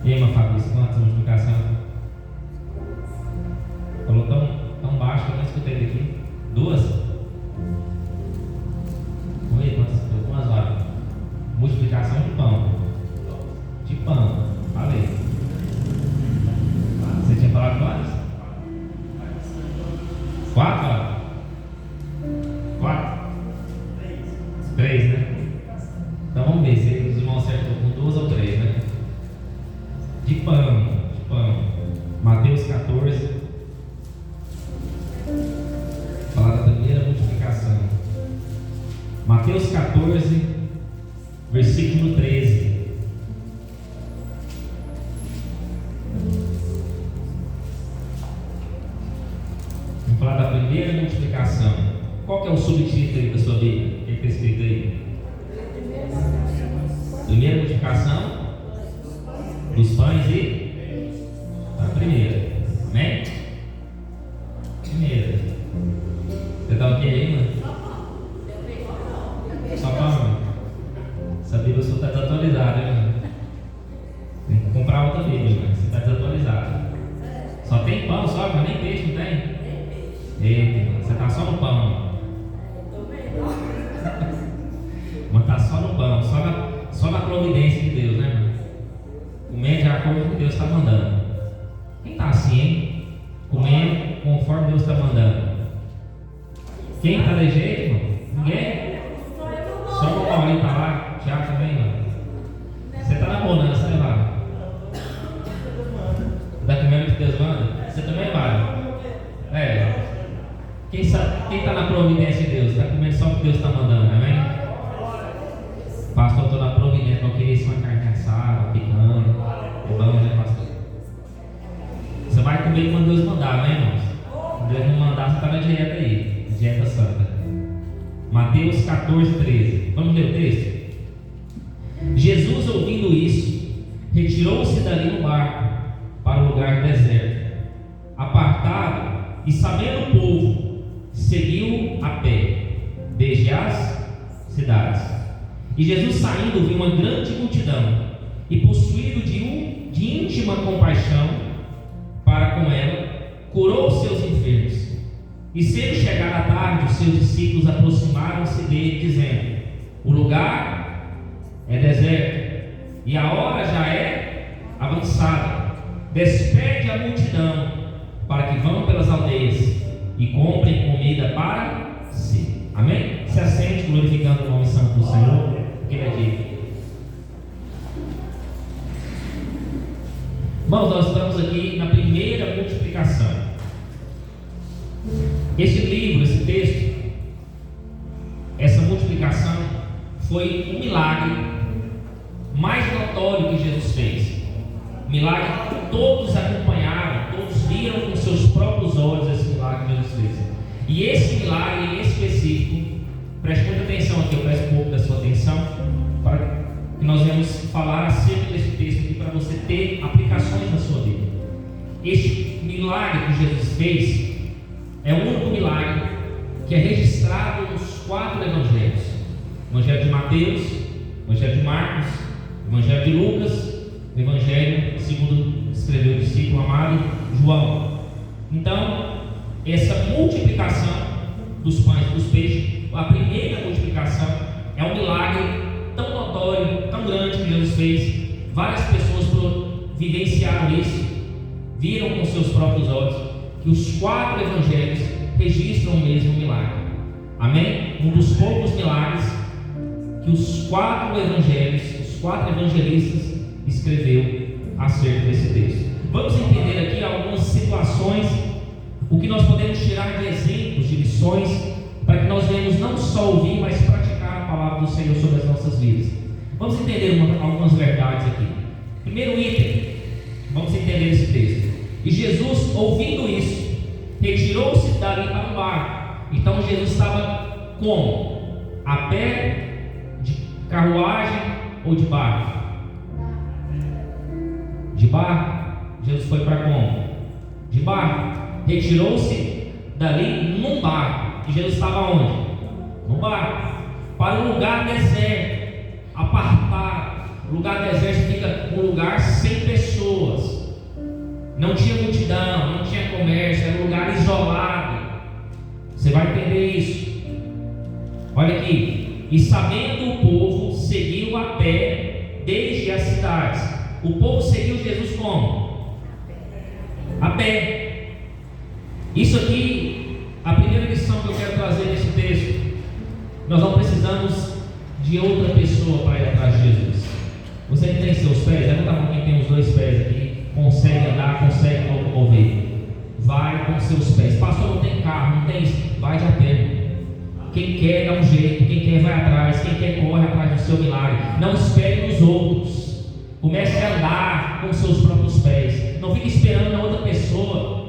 E aí, Fabrício, quantas multiplicação? Falou tão baixo que eu não escutei daqui. 2? Oi, quantas horas? Multiplicação de pão. De pão. Falei. Você tinha falado quantas? 4 horas? 4? 3, né? Então vamos ver se os irmãos acertou com 2 ou 3, né? De pão. Mateus 14. Falar da primeira multiplicação. Mateus 14, versículo 13. Vamos falar da primeira multiplicação. Qual que é o subtítulo aí da sua Bíblia? O que está escrito aí? Primeira multiplicação dos pães e a primeira. Amém? Primeira. Você está ok aí, mano? Só pão. Essa Bíblia só está desatualizada, hein, mano? Tem que comprar outra Bíblia, mano. Você está desatualizado. Só tem pão, só, mas nem peixe, não tem? Eita, mano. Você está só no pão. Mas está só no pão, só na providência de Deus, né, mano? Comendo de acordo com o que Deus está mandando. Quem está assim, hein? Comendo conforme Deus está mandando. Quem está de jeito, mano? Ninguém? Só o Paulinho está lá, o Thiago também, mano. Você está na bonança, né, mano? Está comendo o que Deus manda? Você também vai. Quem está na providência de Deus? Está comendo só o que Deus está mandando, amém? Pastor, eu estou na providência, não queria isso, uma carne assada, picando. É bom, né, pastor? Você vai comer quando Deus mandar, né, irmãos? Se Deus não mandar, você está na dieta aí, dieta santa. Mateus 14, 13. Vamos ler o texto? Jesus, ouvindo isso, retirou-se dali no barco para o lugar deserto, apartado, e sabendo o povo, seguiu a pé desde as cidades. E Jesus, saindo, viu uma grande multidão, e possuído de íntima compaixão para com ela, curou os seus enfermos. E sendo chegada a tarde, os seus discípulos aproximaram-se dele, dizendo: o lugar é deserto, e a hora já é avançada. Despede a multidão, para que vão pelas aldeias e comprem comida para si. Amém? Se assente, glorificando o nome santo do Senhor, que Ele é digno. Irmãos, nós estamos aqui na primeira multiplicação. Este livro, esse texto, essa multiplicação foi um milagre mais notório que Jesus fez. Milagre que todos acompanharam, todos viram com seus próprios olhos esse milagre que Jesus fez. E esse milagre em específico, preste muita atenção aqui, eu peço um pouco da sua atenção, para que nós venhamos falar acerca desse texto aqui, para você ter aplicações na sua vida. Este milagre que Jesus fez é o único milagre que é registrado nos 4 evangelhos: Evangelho de Mateus, Evangelho de Marcos, Evangelho de Lucas, o Evangelho segundo escreveu o discípulo amado João. Então, essa multiplicação dos pães e dos peixes, a primeira multiplicação, é um milagre tão notório, tão grande que Jesus fez. Várias pessoas vivenciaram isso, viram com seus próprios olhos, que os 4 evangelhos registram o mesmo milagre. Amém? Um dos poucos milagres que os 4 evangelhos, os 4 evangelistas escreveu acerca desse texto. Vamos entender aqui algumas situações, o que nós podemos tirar de exemplos, de lições, para que nós venhamos não só ouvir, mas praticar a palavra do Senhor sobre as nossas vidas. Vamos entender algumas verdades aqui. Primeiro item, vamos entender esse texto. E Jesus, ouvindo isso, retirou-se dali para o barco. Então Jesus estava como? A pé, de carruagem ou de barco? De barco. Jesus foi para como? De barco. Retirou-se dali num barco. E Jesus estava onde? No barco. Para um lugar deserto, apartado. O lugar deserto significa um lugar sem pessoas. Não tinha multidão, não tinha comércio, era um lugar isolado. Você vai entender isso. Olha aqui. E sabendo o povo, seguiu a pé desde as cidades. O povo seguiu Jesus como? A pé. Isso aqui, a primeira lição que eu quero trazer nesse texto. Nós não precisamos de outra pessoa para ir atrás de Jesus. Você que tem seus pés, levanta a mão quem tem os dois pés aqui, consegue andar, consegue locomover. Vai com seus pés. Pastor, não tem carro, não tem isso. Vai de a pé. Quem quer dá um jeito, quem quer vai atrás, quem quer corre atrás do seu milagre. Não espere nos outros. Comece a andar com seus próprios pés. Não fique esperando na outra pessoa.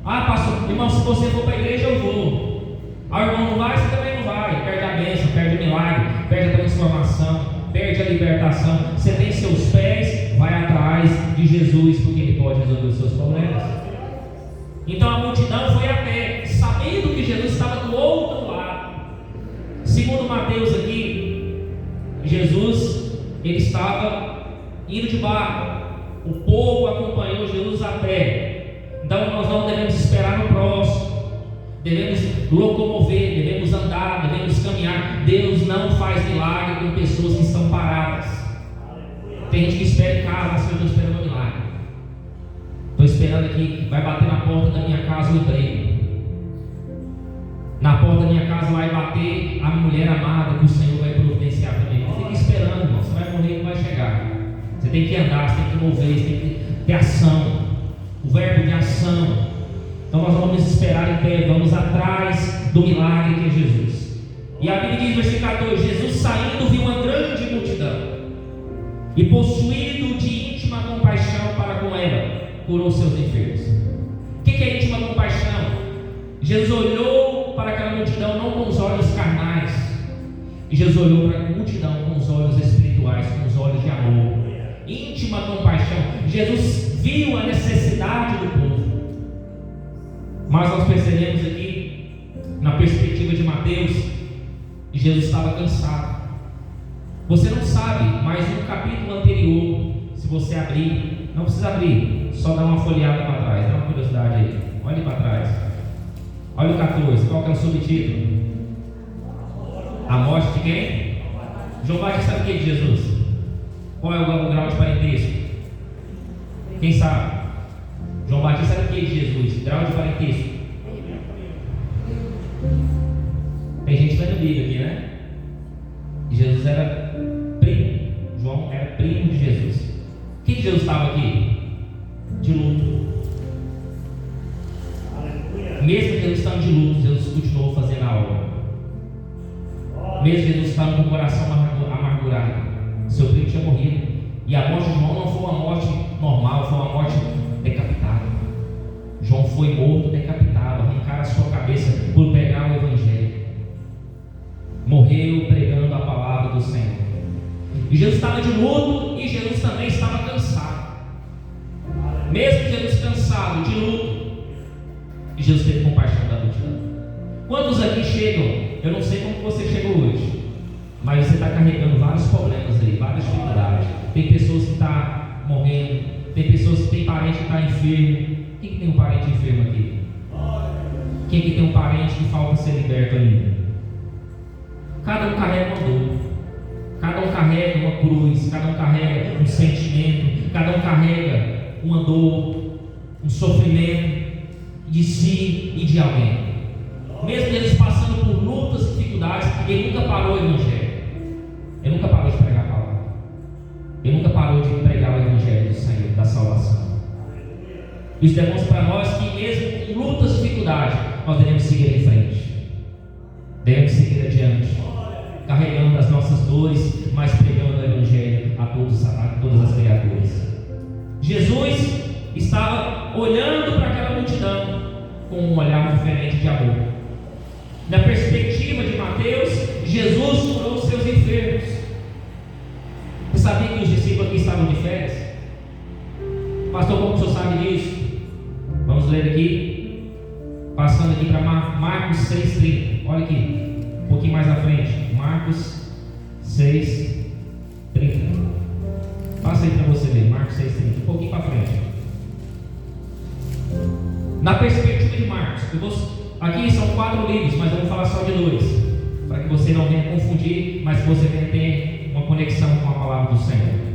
Ah, pastor, irmão, se você for para a igreja, eu vou. Ah, irmão, não vai, você também não vai. Perde a bênção, perde o milagre, perde a transformação, perde a libertação. Você tem seus pés, vai atrás de Jesus, porque Ele pode resolver os seus problemas. Então a multidão foi a pé, sabendo que Jesus estava do outro lado. Segundo Mateus aqui, Jesus, ele estava indo de barco. O povo acompanhou Jesus a pé. Então nós não devemos esperar no próximo. Devemos locomover, devemos andar, devemos caminhar. Deus não faz milagre com pessoas que estão paradas. Tem gente que espera em casa, eu estou esperando um milagre. Estou esperando aqui, vai bater na porta da minha casa o emprego. Na porta da minha casa vai bater a mulher amada que o Senhor vai providenciar para mim. Não fique esperando, irmão. Você vai morrer e não vai chegar. Você tem que andar, você tem que mover, você tem que ter ação. O verbo de ação. Então nós vamos esperar em pé, vamos atrás do milagre que é Jesus. E a Bíblia diz, versículo 14: Jesus saindo viu uma grande multidão e possuído de íntima compaixão para com ela, curou seus enfermos. O que é íntima compaixão? Jesus olhou para aquela multidão não com os olhos carnais, e Jesus olhou para a multidão com os olhos espirituais, com os olhos de amor. Íntima compaixão. Jesus viu a necessidade do povo. Mas nós percebemos aqui, na perspectiva de Mateus, que Jesus estava cansado. Você não sabe, mas no capítulo anterior, se você abrir, não precisa abrir, só dá uma folheada para trás, dá uma curiosidade aí, olhe para trás. Olha o 14, qual que é o subtítulo? A morte de quem? João Batista sabe o que é de Jesus? Qual é o grau de parentesco? Quem sabe? João Batista sabe o que é de Jesus? Grau de parentesco. Tem gente lendo Bíblia aqui, né? Jesus era primo. João era primo de Jesus. O que Jesus estava aqui? De luto. Mesmo Jesus estando de luto, Jesus continuou fazendo a obra. Mesmo Jesus estando com o coração amargurado, seu primo tinha morrido. E a morte de João não foi uma morte normal, foi uma morte decapitada. João foi morto, decapitado, arrancaram a sua cabeça por pregar o Evangelho. Morreu pregando a palavra do Senhor. E Jesus estava de luto, e Jesus também estava cansado. Mesmo Jesus cansado, de luto, e Jesus teve compaixão da multidão. Quantos aqui chegam? Eu não sei como você chegou hoje, mas você está carregando vários problemas aí, várias dificuldades. Tem pessoas que estão morrendo, tem pessoas que têm parente que está enfermo. Quem que tem um parente enfermo aqui? Quem que tem um parente que falta ser liberto ainda? Cada um carrega uma dor, cada um carrega uma cruz, cada um carrega um sentimento, cada um carrega uma dor, um sofrimento de si e de alguém. Mesmo eles passando por lutas e dificuldades, ele nunca parou o Evangelho. Ele nunca parou de pregar a palavra. Ele nunca parou de pregar o Evangelho do Senhor, da salvação. Isso demonstra para nós que mesmo com lutas e dificuldades, nós devemos seguir em frente. Devemos seguir adiante, carregando as nossas dores, mas pregando o Evangelho a todas as criaturas. Jesus estava olhando para aquela multidão com um olhar diferente de amor. Na perspectiva de Mateus, Jesus curou os seus enfermos. Você sabia que os discípulos aqui estavam de férias? Pastor, como o senhor sabe disso? Vamos ler aqui, passando aqui para Marcos 6,30. Olha aqui, um pouquinho mais à frente. Marcos 6,30. Marcos 6,30, um pouquinho para frente. Na perspectiva de Marcos, aqui são 4 livros, mas eu vou falar só de 2, para que você não venha confundir, mas que você venha ter uma conexão com a palavra do Senhor.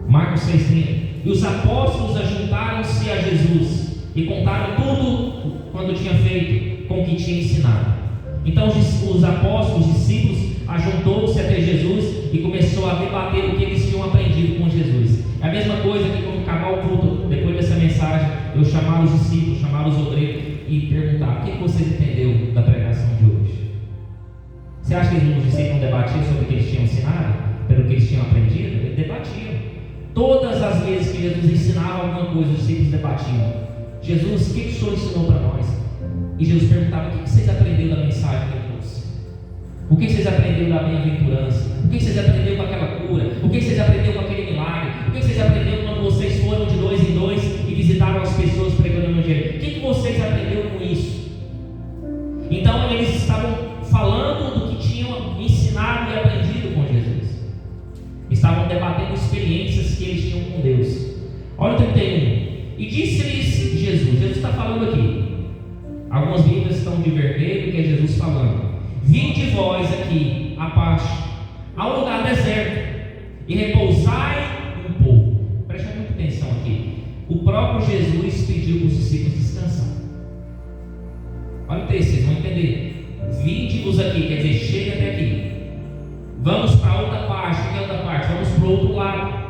Marcos 6,30. E os apóstolos ajuntaram-se a Jesus e contaram tudo quanto tinha feito com o que tinha ensinado. Então os apóstolos, os discípulos, ajuntou-se até Jesus e começou a debater o que eles tinham aprendido com Jesus. É a mesma coisa que quando acabar o culto, depois dessa mensagem, eu chamar os discípulos, chamar os obreiros e perguntar: o que vocês entenderam da pregação de hoje? Você acha que os discípulos não debatiam sobre o que eles tinham ensinado? Pelo que eles tinham aprendido? Eles debatiam. Todas as vezes que Jesus ensinava alguma coisa, os discípulos debatiam: Jesus, o que o Senhor ensinou para nós? E Jesus perguntava: o que vocês aprenderam da mensagem que eu trouxe? O que vocês aprenderam da bem-aventurança? O que vocês aprenderam com aquela cura? O que vocês aprenderam com aquele milagre? O que vocês aprenderam quando vocês foram de 2 em 2 e visitaram as pessoas pregando o evangelho? O que vocês aprenderam com isso? Então eles estavam falando do que tinham ensinado e aprendido com Jesus. Estavam debatendo experiências que eles tinham com Deus. Olha o 31. E disse-lhes Jesus está falando aqui. Algumas Bíblias estão de vermelho, que é Jesus falando: vinde vós aqui, à parte, ao lugar deserto, e repousai um pouco. Preste muita atenção aqui. O próprio Jesus pediu para os discípulos descansar. Olha o texto, vocês vão entender. Vinde-vos aqui, quer dizer, chega até aqui. Vamos para outra parte. O que é outra parte? Vamos para o outro lado.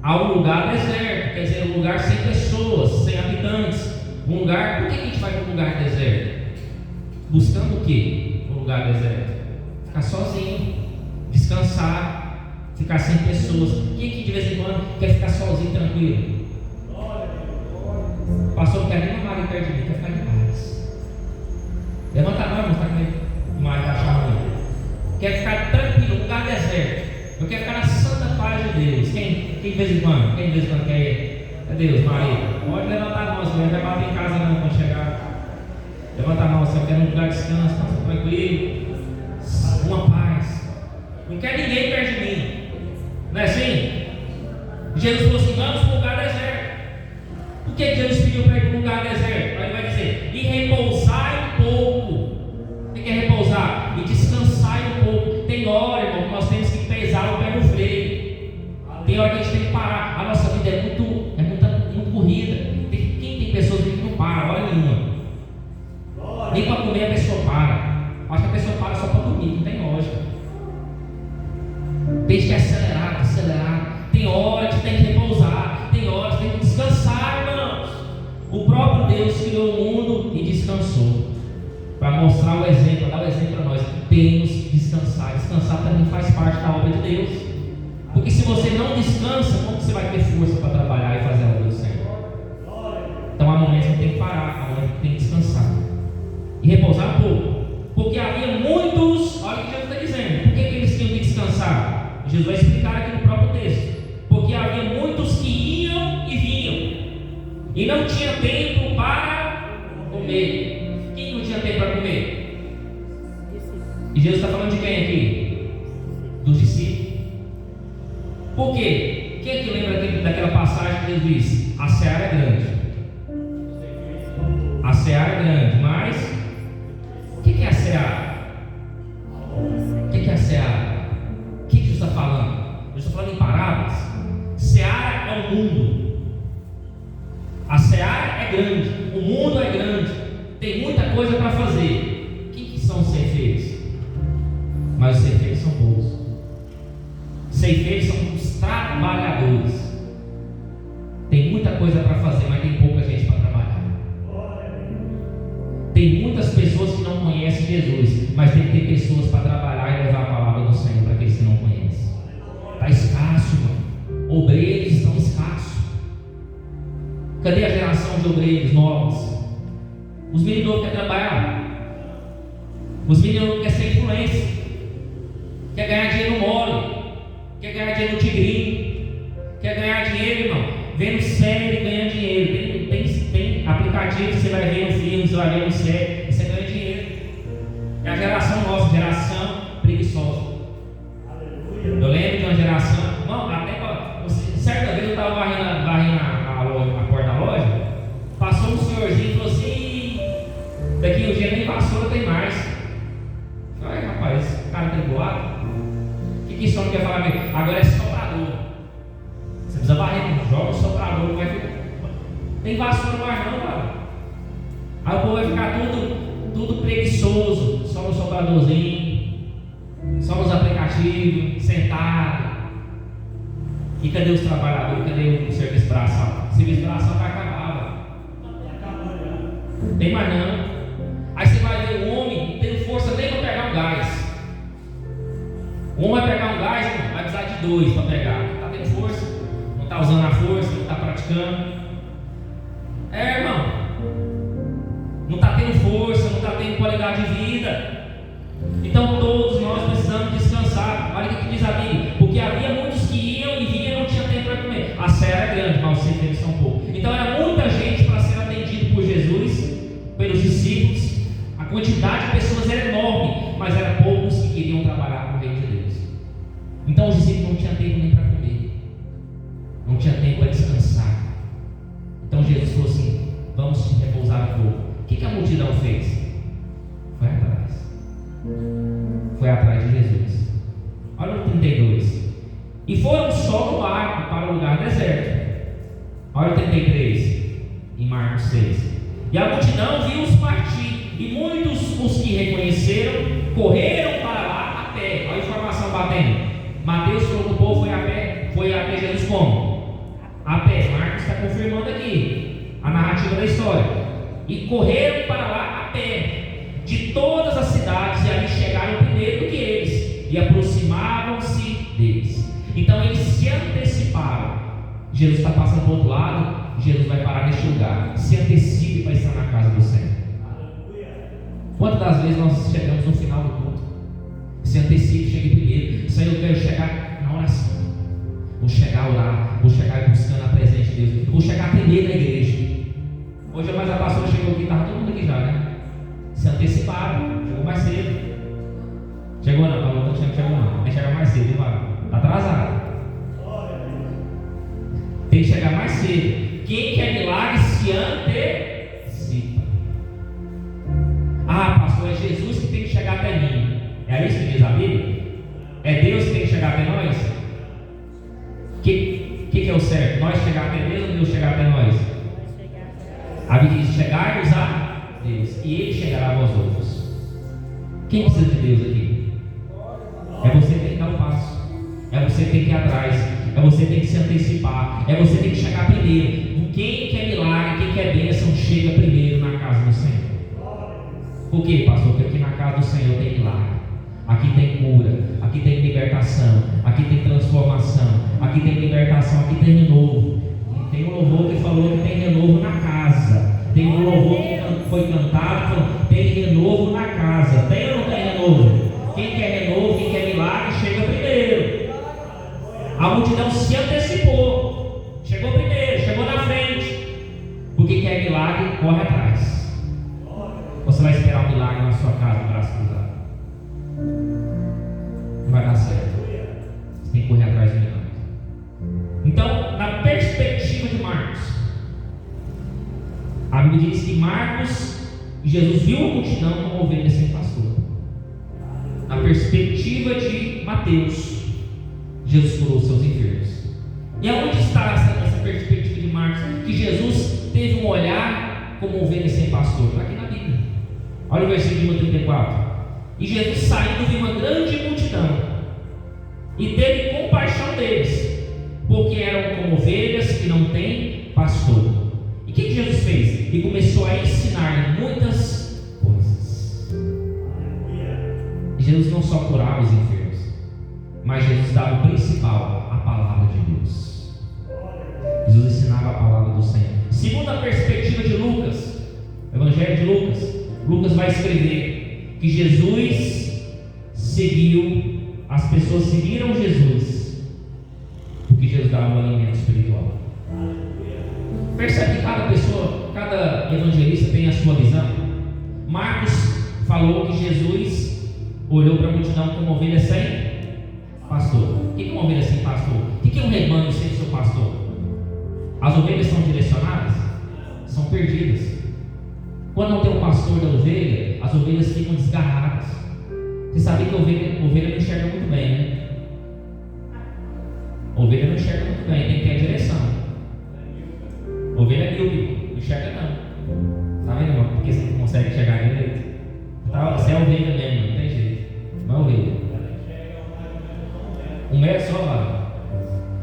Ao lugar deserto, quer dizer, um lugar sem pessoas, sem habitantes. Um lugar, por que a gente vai para um lugar deserto? Buscando o que? Um lugar deserto? Ficar sozinho, descansar, ficar sem pessoas. Quem que de vez em quando quer ficar sozinho, tranquilo? Pastor, não quer nem uma Maria perto de mim, quer ficar de paz. Levanta a mão, está comigo. O Mário está chamando. Quer ficar tranquilo, um lugar deserto. Eu quero ficar na santa paz de Deus. Quem de vez em quando? Quem de vez em quando quer? É Deus, Maria. Pode levantar a mão, você não vai bater em casa não quando chegar. Levanta a mão, você quer um lugar de descanso, está tranquilo. Uma paz. Não quer ninguém perto de mim. Não é assim? Jesus falou assim: vamos para um lugar deserto. Por que Jesus pediu para ir para um lugar deserto? Aí ele vai dizer: e repousai um pouco. O que é repousar? E descansai um pouco. Tem hora, irmão, que nós temos que pesar o pé no freio. Tem hora que a gente tem que parar. A nossa vida é muito corrida. Quem tem pessoas que não param, hora nenhuma. Nem para comer a pessoa para. Acho que a pessoa para só para dormir, não tem lógica. Tem que acelerar. Tem hora que tem que repousar. Tem hora que tem que descansar, irmãos. O próprio Deus criou o mundo e descansou. Para mostrar o exemplo, dar o exemplo para nós. Temos que descansar. Descansar também faz parte da obra de Deus. Porque se você não descansa, como você vai ter força para trabalhar e fazer a obra do Senhor? Então há momentos que tem que parar, há momentos que tem que descansar. E repousar um pouco. Porque havia muitos, olha o que Jesus está dizendo. Por que eles tinham que descansar? Jesus vai explicar aqui no próprio texto. Porque havia muitos que iam e vinham, e não tinha tempo para comer. Quem não tinha tempo para comer? E Jesus está falando de quem aqui? Dos discípulos. Por quê? Quem é que lembra daquela passagem que Jesus disse? A seara é grande. A seara é grande, mas o que é a seara? O que é a seara? O que Jesus está falando? Eu estou falando em parábolas. Seara é o mundo. A seara é grande, o mundo é grande, tem muita coisa para fazer. Quem que são os ceifeiros? Mas os ceifeiros são bons. Ceifeiros são os trabalhadores. Tem muita coisa para fazer, mas tem pouca gente para trabalhar. Tem muitas pessoas que não conhecem Jesus, mas tem que ter pessoas para trabalhar e levar a palavra do Senhor para aqueles que não conhecem. Está escasso, mano. Obreiros estão escassos. Cadê a geração de obreiros novos? Os meninos não querem trabalhar. Os meninos não querem ser influência. Quer ganhar dinheiro no mole. Quer ganhar dinheiro no tigrinho. Quer ganhar dinheiro, irmão, vendo série e ganhando dinheiro. Tem aplicativo que você vai ver no filme, você vai ver no série e você ganha dinheiro. É a geração nossa, geração preguiçosa. que esse homem quer falar mesmo? Agora é soprador. Você precisa varrer, joga o soprador, vai ficar. Tem vassoura mais não, cara. Aí o povo vai ficar tudo preguiçoso, só no sopradorzinho, só nos aplicativos, sentado. E cadê os trabalhadores? Cadê o serviço braçal? O serviço braçal vai acabar. Tem mais não. Aí você vai ver o homem não tendo força nem para pegar um gás. O homem vai pegar um gás, vai precisar de 2 para pegar. Não está tendo força, não está usando a força, não está praticando. Irmão, não está tendo força, não está tendo qualidade de vida. Então todos nós precisamos descansar. Olha o que diz a Bíblia: porque havia muitos que iam e vinham e não tinham tempo para comer. A seara é grande, mas os ceifeiros são poucos. Então era muita gente para ser atendido por Jesus, pelos discípulos. A quantidade de pessoas era enorme, mas eram poucos que queriam trabalhar para o reino de Deus. Então os discípulos não tinham tempo nem para comer, não tinha tempo para descansar. Então Jesus falou assim: vamos repousar um pouco. O que a multidão fez? Foi atrás. Foi atrás de Jesus. Olha o 32. E foram só no barco para o lugar deserto. Olha o 33. Em Marcos 6. E a multidão viu-os partir. E muitos, os que reconheceram, correram para lá a pé. Olha a informação batendo. Mateus falou que o povo foi a pé Jesus como? A pé. Marcos está confirmando aqui a narrativa da história. E correram para lá a pé de todas as cidades, e ali chegaram primeiro do que eles, e aproximavam-se deles. Então eles se anteciparam. Jesus está passando para o outro lado, Jesus vai parar neste lugar. Se antecipe para estar na casa do Senhor. Quantas das vezes nós chegamos no final do culto? Se antecipe, chegue primeiro. Senhor, eu quero chegar na oração. Vou chegar a orar, vou chegar buscando a presença de Deus. Vou chegar primeiro na igreja. Hoje mais a pastora chegou aqui, estava todo mundo aqui já, né? Se anteciparam, chegou mais cedo. Chegou não, Paulo não chegou não. Tem que chegar mais cedo, viu, Paulo? Está atrasado. Tem que chegar mais cedo. Quem quer milagre se antecipa. Ah, pastor, é Jesus que tem que chegar até mim. É isso que diz a Bíblia? É Deus que tem que chegar até nós? O que é o certo? Nós chegar até Deus ou Deus chegar até nós? A Bíblia diz: chegai-vos a Deus, e Ele chegará a vós outros. Quem precisa de Deus aqui? É você que tem que dar o passo. É você que tem que ir atrás. É você que tem que se antecipar. É você que tem que chegar primeiro. Quem quer milagre, quem quer bênção, chega primeiro na casa do Senhor. Por quê, pastor? Porque aqui na casa do Senhor tem milagre. Aqui tem cura, aqui tem libertação, aqui tem transformação, aqui tem libertação, aqui tem renovo. E tem um louvor que falou que tem renovo na casa. Tem um louvor que foi cantado, falou, tem renovo na casa. Tem ou não tem renovo? Quem quer renovo, quem quer milagre, chega primeiro. A multidão se antecipou, chegou primeiro, chegou na frente. Porque quer milagre, corre atrás. Você vai esperar um milagre na sua casa, no braço cruzado. Não vai dar certo. Você tem que correr atrás do milagre. Então, na perspectiva de Marcos, a Bíblia diz que Jesus viu a multidão como ovelha sem pastor. Na perspectiva de Mateus, Jesus curou os seus enfermos. E aonde está essa perspectiva de Marcos? Que Jesus teve um olhar como ovelha sem pastor. Está aqui na Bíblia. Olha o versículo 34. E Jesus saindo viu uma grande multidão e teve compaixão deles, porque eram como ovelhas que não têm pastor. E o que Jesus fez? E começou a ensinar muitas coisas. E Jesus não só curava os enfermos, mas Jesus dava o principal, a palavra de Deus. Jesus ensinava a palavra do Senhor. Segundo a perspectiva de Lucas, Evangelho de Lucas vai escrever que Jesus seguiu, as pessoas seguiram Jesus, porque Jesus dava um alimento espiritual. Percebe que cada pessoa, cada evangelista tem a sua visão. Marcos falou que Jesus olhou para a multidão como ovelha sem pastor. O que é uma ovelha sem pastor? O que é um rebanho sem seu pastor? As ovelhas são direcionadas? São perdidas. Quando não tem um pastor da ovelha, as ovelhas ficam desgarradas. Você sabe que a ovelha não enxerga muito bem, né? Ovelha não enxerga muito bem, tem que ter a direção. Ovelha é míope, não enxerga não. Tá vendo, irmão? Porque você não consegue enxergar direito. Tá, você é ovelha mesmo, não tem jeito. Não é ovelha. Um metro só lá.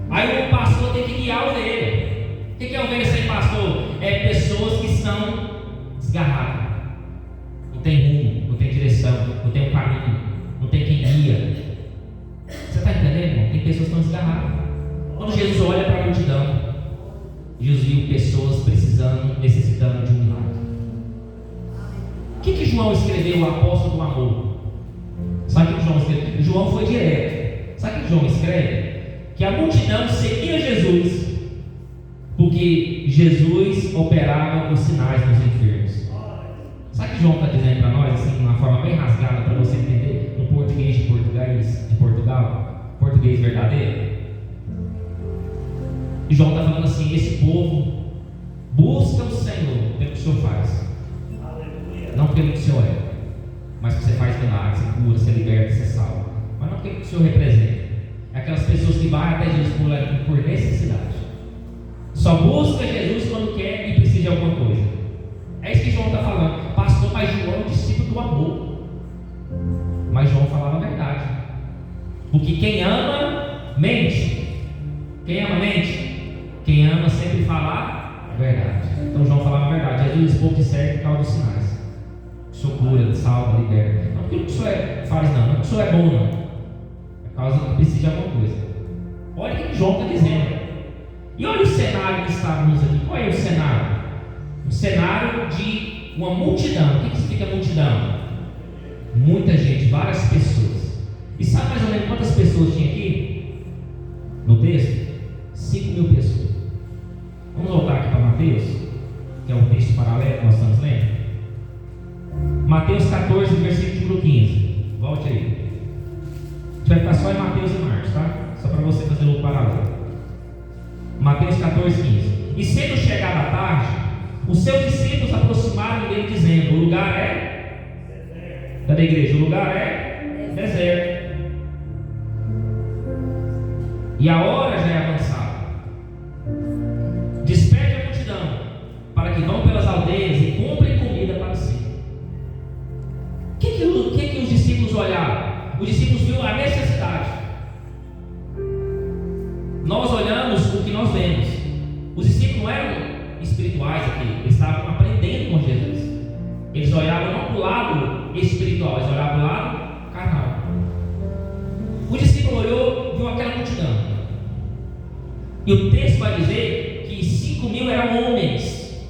Aí o pastor tem que guiar a ovelha. O que é ovelha sem pastor? É pessoas que são desgarradas. Não tem rumo, não tem direção, não tem um caminho, não tem quem guia. Você está entendendo, irmão? Tem pessoas que estão desgarradas. Quando Jesus olha para a multidão, Jesus viu pessoas precisando, necessitando de um milagre. O que João escreveu, o apóstolo do amor? Sabe o que João escreveu? João foi direto. Sabe o que João escreve? Que a multidão seguia Jesus porque Jesus operava os sinais nos enfermos. Sabe o que João está dizendo para nós, assim, de uma forma bem rasgada, para você entender, no português de Portugal, português verdadeiro? E João está falando assim: esse povo busca o Senhor pelo que o Senhor faz, não pelo que o Senhor é, mas que você faz milagres, você cura, você liberta, você salva, mas não pelo que o Senhor representa. É aquelas pessoas que vão até Jesus por necessidade, só busca Jesus quando quer e precisa de alguma coisa. É isso que João está falando. Pastor, mas João é o discípulo do amor. Mas João falava a verdade, porque quem ama, mente. Quem ama, mente. Quem ama sempre fala a verdade. Então João falava a verdade. Jesus disse: pouco te serve por causa dos sinais. O Senhor cura, salva, liberta. Não porque o que o Senhor faz, não porque o Senhor é bom, não. É por causa que precisa de alguma coisa. Olha o que João está dizendo. E olha o cenário que estávamos aqui. Qual é o cenário? Um cenário de uma multidão. O que significa multidão? Muita gente, várias pessoas. E sabe mais ou menos quantas pessoas tinha aqui? No texto? 5.000 pessoas. Vamos voltar aqui para Mateus, que é um texto paralelo que nós estamos lendo. Mateus 14, versículo 15. Volte aí. A gente vai ficar só em Mateus e Marcos, tá? Só para você fazer o paralelo. Mateus 14, 15. E sendo chegada a tarde, os seus discípulos aproximaram dele, dizendo: o lugar é? Da igreja, o lugar é deserto. E a hora já é avançada. Despede a multidão, para que vão pelas aldeias e comprem comida para si. O que os discípulos olharam? Os discípulos viram a necessidade. Nós olhamos o que nós vemos. Os discípulos não eram espirituais aqui, eles estavam aprendendo com Jesus. Eles olhavam não para o lado espiritual, eles olhavam para o lado carnal. O discípulo olhou, viu aquela multidão. E o texto vai dizer que 5.000 eram homens,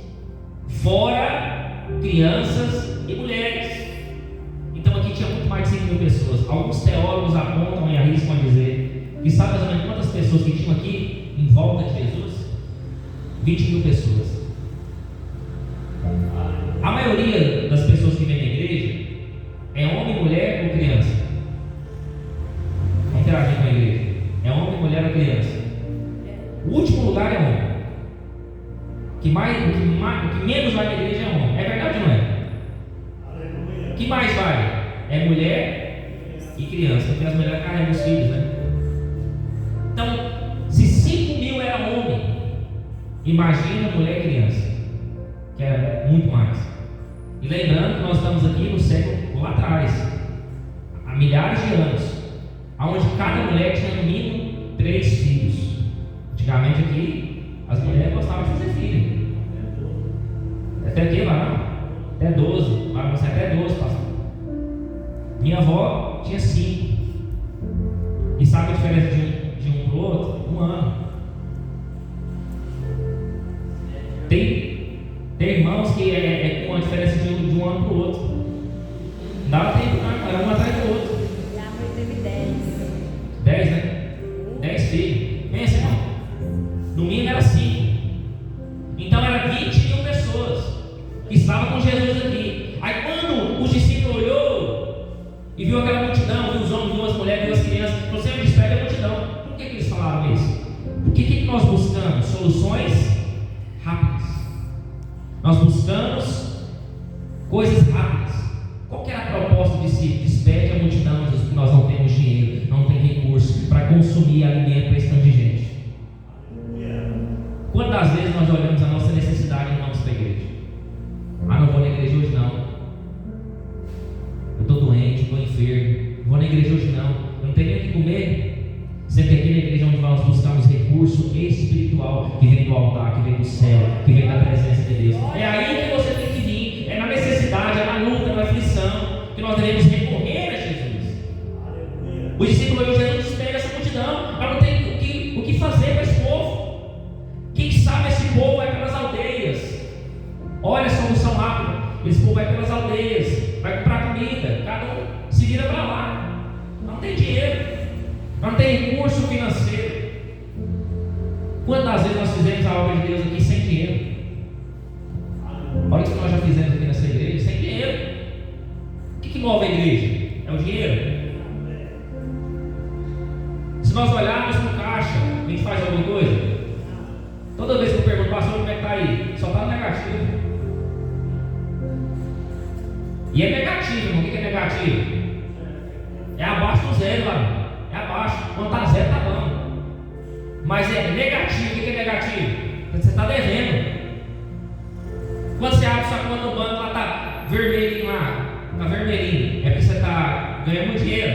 fora crianças e mulheres. Então aqui tinha muito mais de 5.000 pessoas. Alguns teólogos apontam e arriscam a dizer que sabe mais ou menos quantas pessoas que tinham aqui em volta de Jesus? 20.000 pessoas. A maioria das pessoas que vêm na igreja é homem, mulher ou criança. Vamos interagir com a igreja. É homem, mulher ou criança. O último lugar é homem. O que menos vai na igreja é homem. É verdade ou não é? O que mais vai? É mulher e criança. Porque as mulheres carregam os filhos, né? Então, se 5.000 era homem, imagina mulher e criança, que era muito mais. E lembrando que nós estamos aqui no século lá atrás, há milhares de anos, onde cada mulher tinha no mínimo 3 filhos. Antigamente aqui, as mulheres gostavam de fazer filho. Até que lá? Até 12. Lá você até 12, pastor. Minha avó tinha 5. E sabe a diferença de um para o outro? 1 ano. Tem irmãos que é com a diferença de um ano para o outro. Não dava tempo, não, era um atrás do outro. Minha mãe teve 10. 10, né? 10 filhos. Pensa, irmão. No mínimo era 5. Então era 20.000 pessoas que estavam com Jesus aqui. Aí quando os discípulos olhou e viu aquela multidão, viu os homens, viu as mulheres, viu as crianças, falou: Senhor, despede a multidão. Por que eles falaram isso? Porque o que nós buscamos? Soluções rápidas. Nós buscamos coisas rápidas. Qual que era a proposta do discípulo? Despede a multidão, Jesus, porque nós não temos dinheiro, não tem recurso para consumir alimento para esse tanto de gente. na igreja hoje não. Eu não tenho nem o que comer. Sempre aqui na igreja onde nós buscamos recurso espiritual que vem do altar, que vem do céu, que vem da presença de Deus. É aí que você tem que vir. É na necessidade, é na luta, na aflição que nós devemos recorrer a Jesus. Os discípulos de Jesus despedem essa multidão. Ela não tem o que fazer para esse povo. Quem sabe esse povo vai pelas aldeias. Olha a solução rápida. Esse povo vai pelas aldeias, vai comprar comida, cada um se vira para lá. Não tem dinheiro, não tem recurso financeiro. Quantas vezes nós fizemos a obra de Deus aqui sem dinheiro? Olha o que nós já fizemos aqui nessa igreja, sem dinheiro. O que move a igreja? É o dinheiro. Se nós olharmos no caixa, a gente faz alguma coisa? Toda vez que eu pergunto, pastor, como é que está aí? Só está no negativo. E é negativo, irmão. O que é negativo? É abaixo do zero, lá. É abaixo. Quando está zero, está bom. Mas é negativo. O que é negativo? Você está devendo. Quando você abre sua conta no banco, lá está vermelhinho lá. Está vermelhinho. É porque você está ganhando dinheiro.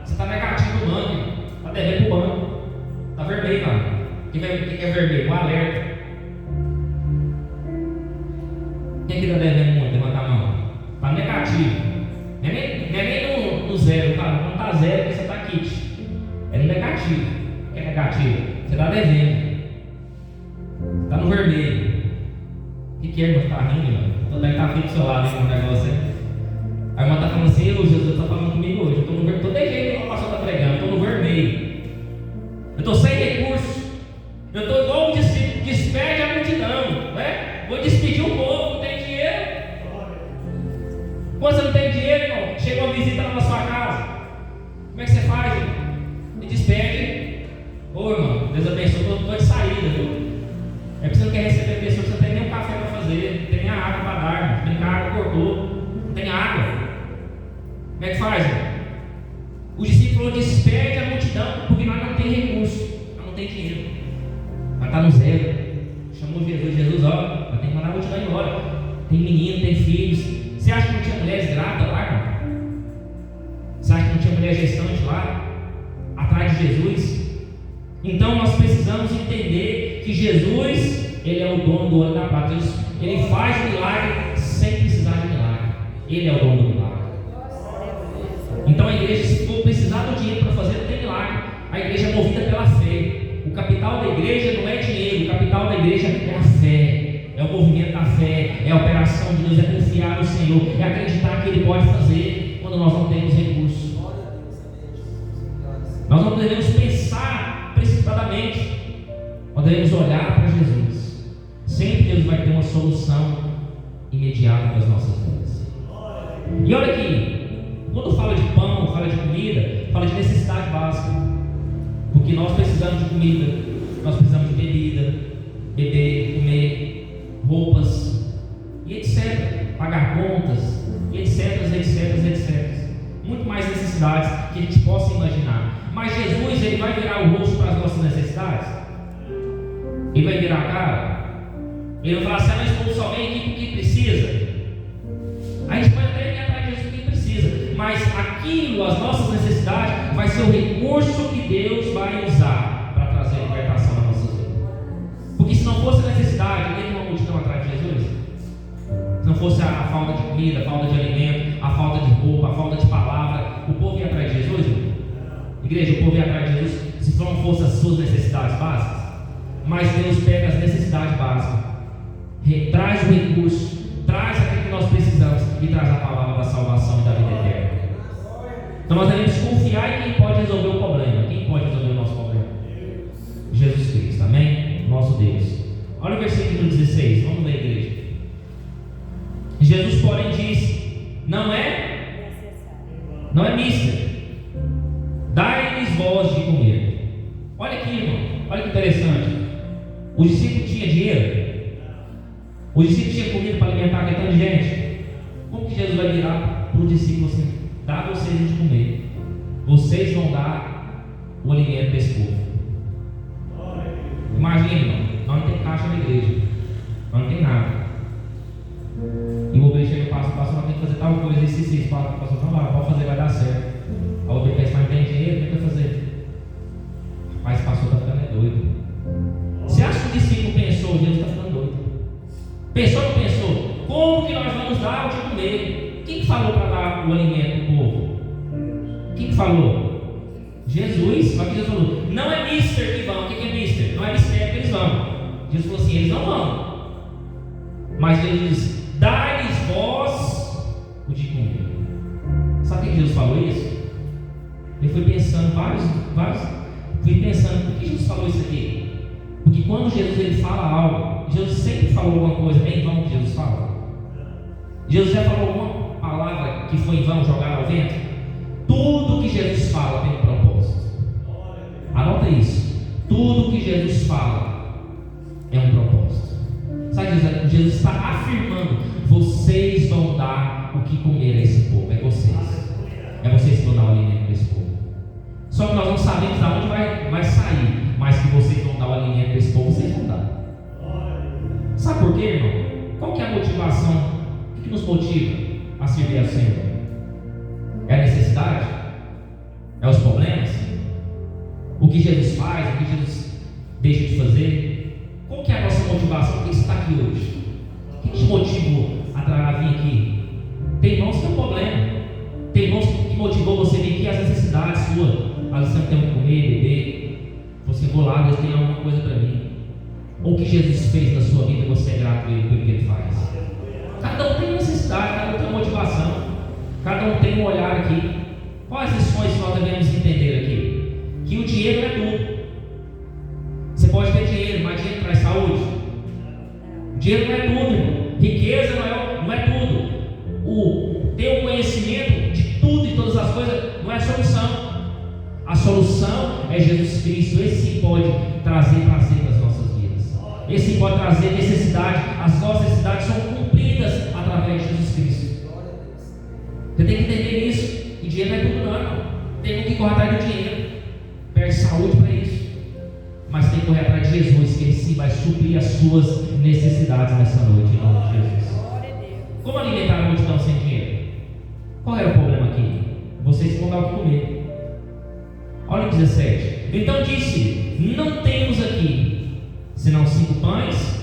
Você está negativo no banco. Está devendo para o banco. Está vermelho lá. O que é vermelho? O alerta. Quem está devendo muito? Levanta a mão. Está negativo. Não é nem no zero, cara. Quando está zero, você está kit. É no negativo. O que é negativo? Você está devendo. Está no vermelho. O que é, irmão? Está rindo, mano? Então deve estar feito do seu lado esse negócio aí. A irmã está falando assim: Jesus está falando comigo hoje. Eu estou no vermelho. Estou de jeito que o pastor está pregando. Eu estou no vermelho. Eu estou sem recurso. Eu estou igual um discípulo. Despede a multidão. Né? Vou despedir o povo. Não tem dinheiro. Quando você não tem dinheiro, irmão, chega uma visita lá na sua casa. Como é que você faz, irmão? E despede. Ô, irmão, Deus abençoe. Estou de saída, viu? É porque você não quer receber pessoas que você não tem nem um café para fazer, não tem nem a água para dar, irmão. Tem água cortou, não tem água. Como é que faz, irmão? O discípulo despede a multidão porque nós não temos recurso, nós não temos dinheiro. Nós está no zero. Chamou Jesus, ó, nós temos que mandar a multidão embora. Tem menino, tem filhos. Você acha que não tinha mulheres grávidas lá, irmão? Você acha que não tinha mulher gestante lá? Atrás de Jesus? Então nós precisamos entender que Jesus, Ele é o dono do ouro e da prata. Ele faz o milagre sem precisar de milagre. Ele é o dono do milagre. Então a igreja, se for precisar do dinheiro para fazer, não tem milagre. A igreja é movida pela fé. O capital da igreja não é dinheiro, o capital da igreja é a fé. É o movimento da fé, é a operação de Deus, é confiar no Senhor, é acreditar que Ele pode fazer quando nós não temos recursos. Nós não devemos pensar precipitadamente, nós devemos olhar para Jesus. Sempre Deus vai ter uma solução imediata para as nossas vidas. E olha aqui, quando fala de pão, fala de comida, fala de necessidade básica. Porque nós precisamos de comida, nós precisamos de bebida, beber, comer, roupas e etc, pagar contas e etc. Muito mais necessidades que a gente possa imaginar. Mas Jesus, Ele vai virar o rosto para as nossas necessidades? Ele vai virar a cara? Ele vai falar: se ela expulsa alguém aqui porque precisa, a gente pode até ir atrás de Jesus porque precisa, mas aquilo, as nossas necessidades, vai ser o recurso que Deus vai usar para trazer libertação na nossa vida. Porque se não fosse a necessidade, nem uma multidão atrás de Jesus. Se não fosse a falta de comida, a falta de alimento, a falta de roupa, a falta de palavra, o povo ia atrás de Jesus, irmão? Igreja, o povo ia atrás de Jesus se não fossem as suas necessidades básicas. Mas Deus pega as necessidades básicas, traz o recurso, traz aquilo que nós precisamos e traz a palavra da salvação e da vida eterna. Então nós devemos confiar em quem pode resolver o problema. Quem pode resolver o nosso problema? Jesus Cristo, amém? Nosso Deus. Olha o versículo 16, vamos ler, igreja. Jesus, porém, disse: não é mister, dai-lhes vós de comer. Olha aqui, irmão, olha que interessante. Os discípulos tinham dinheiro? Os discípulos tinham comida para alimentar aquele tanto de gente? Como que Jesus vai virar para o discípulo assim: dá vocês de comer, vocês vão dar o alimento desse povo? Imagina, irmão, nós não tem caixa na igreja, nós não tem nada. E o obreiro chega e passa, nós tem que fazer tal coisa, isso, pastor, não vai, pode fazer, vai dar certo. Aí Pensou ou não pensou? Como que nós vamos dar o de comer? Quem que falou para dar o alimento para o povo? Quem que falou? Jesus. Só que Jesus falou, não é mister que vão. O que é mister? Não é mistério que eles vão. Jesus falou assim, eles não vão. Mas Jesus disse, dai-lhes vós o de comer. Sabe por que Jesus falou isso? Eu fui pensando fui pensando, por que Jesus falou isso aqui? Porque quando Jesus ele fala algo, Jesus sempre falou alguma coisa em vão que Jesus fala. Jesus já falou alguma palavra que foi em vão, jogada ao vento? Tudo que Jesus fala tem um propósito. Anota isso. Tudo que Jesus fala é um propósito. Sabe, Jesus está afirmando, vocês vão dar o que comer a esse povo. É vocês. É vocês que vão dar o alimento para esse povo. Só que nós não sabemos de onde vai sair, mas que vocês vão dar o alimento para esse povo, vocês vão dar. Sabe por quê, irmão? Qual que é a motivação? O que nos motiva a servir ao Senhor? É a necessidade? É os problemas? O que Jesus faz? O que Jesus deixa de fazer? Qual que é a nossa motivação? Por que você está aqui hoje? O que te motivou a vir aqui? Tem irmãos que tem um problema. Tem irmãos que motivou você a vir aqui, as necessidades suas. Às vezes você não tem o que comer, beber. Você vou lá, Deus tem alguma coisa para mim. Ou o que Jesus fez na sua vida, você é grato a Ele pelo que Ele faz. Cada um tem necessidade, cada um tem motivação, cada um tem um olhar aqui. Quais as lições que nós devemos entender aqui? Que o dinheiro não é tudo. Você pode ter dinheiro, mas dinheiro traz saúde. O dinheiro não é tudo, irmão. Riqueza não é tudo. Ter o conhecimento de tudo e todas as coisas não é a solução. A solução é Jesus Cristo. Esse sim pode trazer prazer para as nossas vidas. Esse sim pode trazer necessidade. As nossas necessidades são cumpridas através de Jesus Cristo. Você tem que entender isso. Que dinheiro não é tudo, não, irmão. Tem que correr atrás do dinheiro. Perde saúde para isso. Mas tem que correr atrás de Jesus, que Ele sim vai suprir as suas necessidades nessa noite, em nome de Jesus. Como alimentar a multidão sem dinheiro? Qual era o problema aqui? Vocês vão dar o que comer. Olha o 17. Então disse: não temos aqui senão 5 pães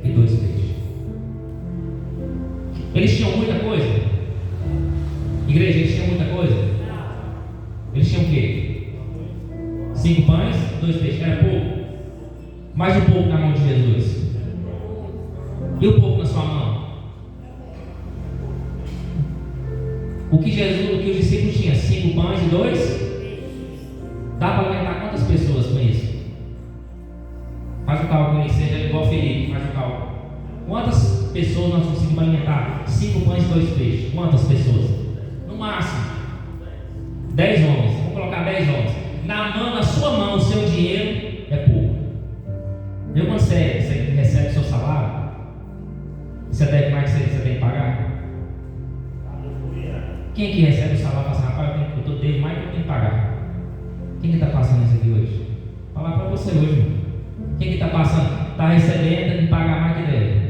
e 2 peixes. Eles tinham muita coisa? Igreja, eles tinham muita coisa? Eles tinham o quê? 5 pães, 2 peixes. Era pouco? Mais um pouco na mão de Jesus. E o pouco na sua mão? O que os discípulos tinham? 5 pães e 2? Dá para alimentar quantas pessoas com isso? Faz o cálculo aí, seja igual Felipe, faz o cálculo. Quantas pessoas nós conseguimos alimentar? 5 pães e 2 peixes. Quantas pessoas? No máximo 10 homens. Vamos colocar 10 homens. Na sua mão, o seu dinheiro é pouco. Viu quando você recebe o seu salário? Você deve mais que você tem que pagar? Quem que recebe o salário e fala assim, rapaz, eu devo mais do que eu tenho que pagar? Quem que está passando isso aqui hoje? Vou falar para você hoje, irmão. Quem que está passando? Está recebendo, tem que pagar mais que deve.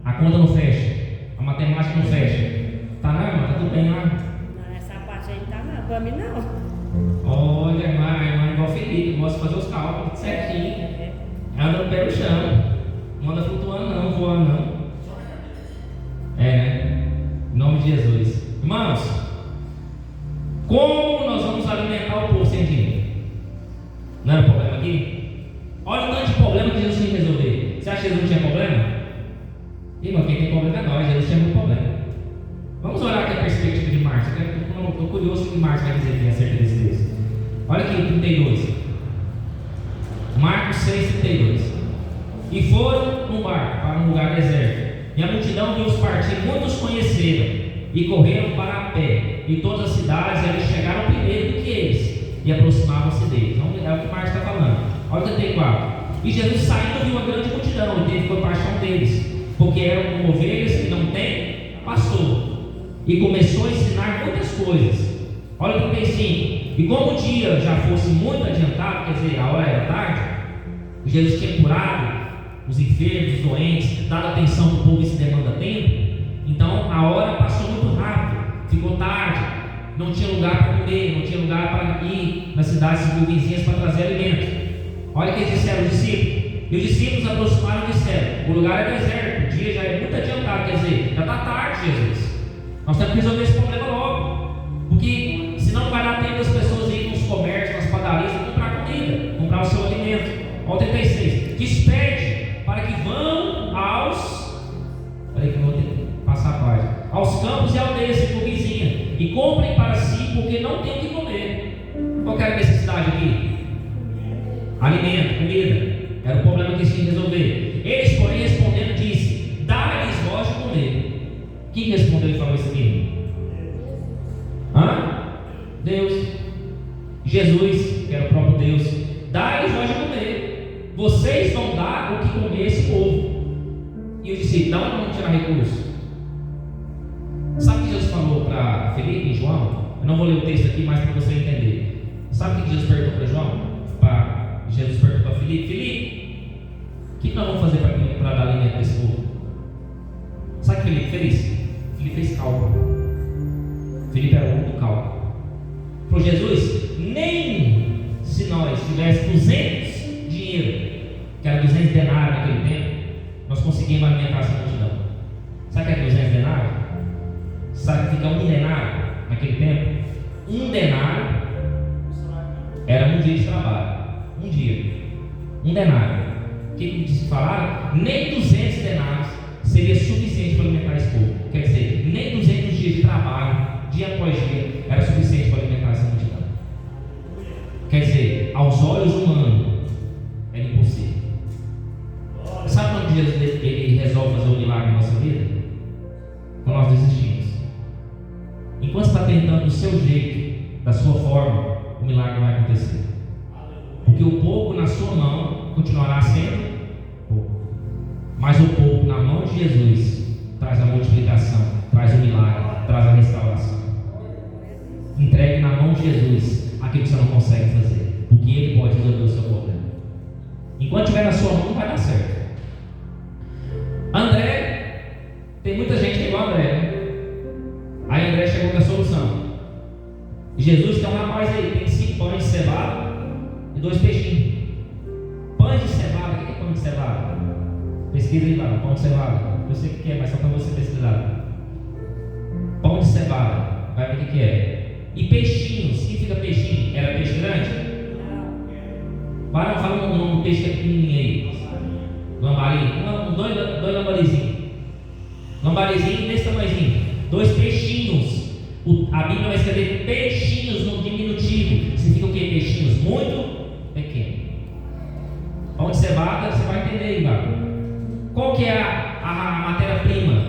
A conta não fecha. A matemática não fecha. Tá não, irmão? Tá tudo bem lá? Não, essa parte aí tá não. Para mim não. Olha, irmã, igual Felipe. Gosta de fazer os cálculos tudo certinho. Anda no pé no chão. Não anda flutuando não, voando não. É, né? Em nome de Jesus. Irmãos, como nós vamos alimentar o povo sem dinheiro? Não era problema aqui? Olha o tanto de problema que Jesus tinha que resolver. Você acha que Jesus não tinha problema? Irmão, quem tem problema é nós. Jesus tinha muito problema. Vamos olhar aqui a perspectiva de Marcos. Eu estou curioso o que Marcos vai dizer aqui acerca desse texto. Olha aqui, 32. Marcos 6, 32. E foram num barco para um lugar deserto. E a multidão viu-os partir, muitos conheceram. E correram para a pé, e todas as cidades, eles chegaram primeiro do que eles, e aproximavam-se deles. Então, é o que Marcos está falando. Olha o 34. E Jesus saindo viu uma grande multidão, e teve compaixão deles, porque eram como ovelhas que não têm pastor, e começou a ensinar muitas coisas. Olha o 35. E como o dia já fosse muito adiantado, quer dizer, a hora era tarde, Jesus tinha curado os enfermos, os doentes, dado atenção para o povo, isso demanda tempo. Então a hora passou muito rápido, ficou tarde, não tinha lugar para comer, não tinha lugar para ir nas cidades vizinhas para trazer alimento. Olha o que disseram os discípulos: E os discípulos aproximaram e disseram: o lugar é deserto, o dia já é muito adiantado, quer dizer, já está tarde, Jesus. Nós temos que resolver esse problema logo, porque senão não vai dar tempo das pessoas irem nos comércios, nas padarias e comprar comida, comprar o seu alimento. Olha o 36: despede para que vão aos campos e aldeias circunvizinhas e comprem para si, porque não tem o que comer. Qual era a necessidade aqui? Alimento, comida. Era o problema que eles tinham que resolver. Eles, porém, respondendo, disse: dá-lhes vós de comer. Quem respondeu e falou isso aqui? Deus. Jesus, que era o próprio Deus. Dá-lhes vós de comer. Vocês vão dar o que comer a esse povo. E eu disse: não, vamos tirar recurso. Sabe o que Jesus falou para Felipe e João? Eu não vou ler o texto aqui, mas para você entender. Sabe o que Jesus perguntou para João? Jesus perguntou para Felipe: Felipe, o que nós vamos fazer para dar alimento para esse povo? Sabe o que Felipe fez? Felipe fez cálculo. Felipe era o homem do cálculo. Para Jesus, nem se nós tivéssemos 200 dinheiro, que era 200 denários naquele tempo, nós conseguimos alimentar essa multidão. Sabe o que é 200 denários? Sabe o que é um denário naquele tempo? Um denário era um dia de trabalho. Um dia. Um denário. O que se falaram? Nem 200 denários seria suficiente para alimentar esse povo. Quer dizer, nem 200 dias de trabalho, dia após dia, era suficiente para alimentar essa multidão. Quer dizer, aos olhos humanos, era impossível. Sabe quando Jesus ele resolve fazer um milagre na nossa vida? Quando nós desistimos. Enquanto você está tentando do seu jeito, da sua forma, o milagre vai acontecer. Porque o pouco na sua mão continuará sendo pouco. Mas o pouco na mão de Jesus traz a multiplicação, traz o milagre, traz a restauração. Entregue na mão de Jesus aquilo que você não consegue fazer, porque Ele pode resolver o seu problema. Enquanto estiver na sua mão, vai dar certo. André, tem muita gente que é igual a André, né? Aí André chegou com a solução. Jesus tem um rapaz aí, tem 5 pães de cevada e 2 peixinhos. Pães de cevada, o que é pão de cevada? Pesquisa aí, lá, pão de cevada. Eu sei o que é, mas só para você pesquisar. Pão de cevada, vai ver o que é. E peixinhos, o que fica peixinho? Era peixe grande? Fala um nome do peixe que é pequenininho aí. Lambari, dois lambarizinhos. Lambarizinho desse tamanhozinho. 2 peixinhos. A Bíblia vai escrever peixinhos no diminutivo. Significa o que? Peixinhos muito pequenos. Pão de cevada, você vai entender aí, cara. Qual que é a matéria-prima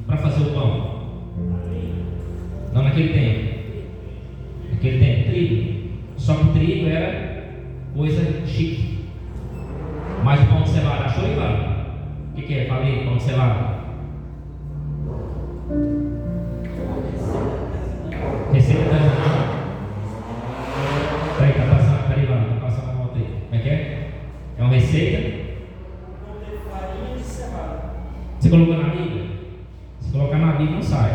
para fazer o pão? Não naquele tempo. Naquele tempo, trigo. Só que o trigo era coisa chique. Mas o pão de cevada, achou aí, cara? O que é? Falei, pão de cevada. Receita artesanal. Peraí, tá passando, peraí, vai, tá passando a volta aí. Como é que é? É uma receita. Você colocou na Bíblia? Se colocar na Bíblia, não sai.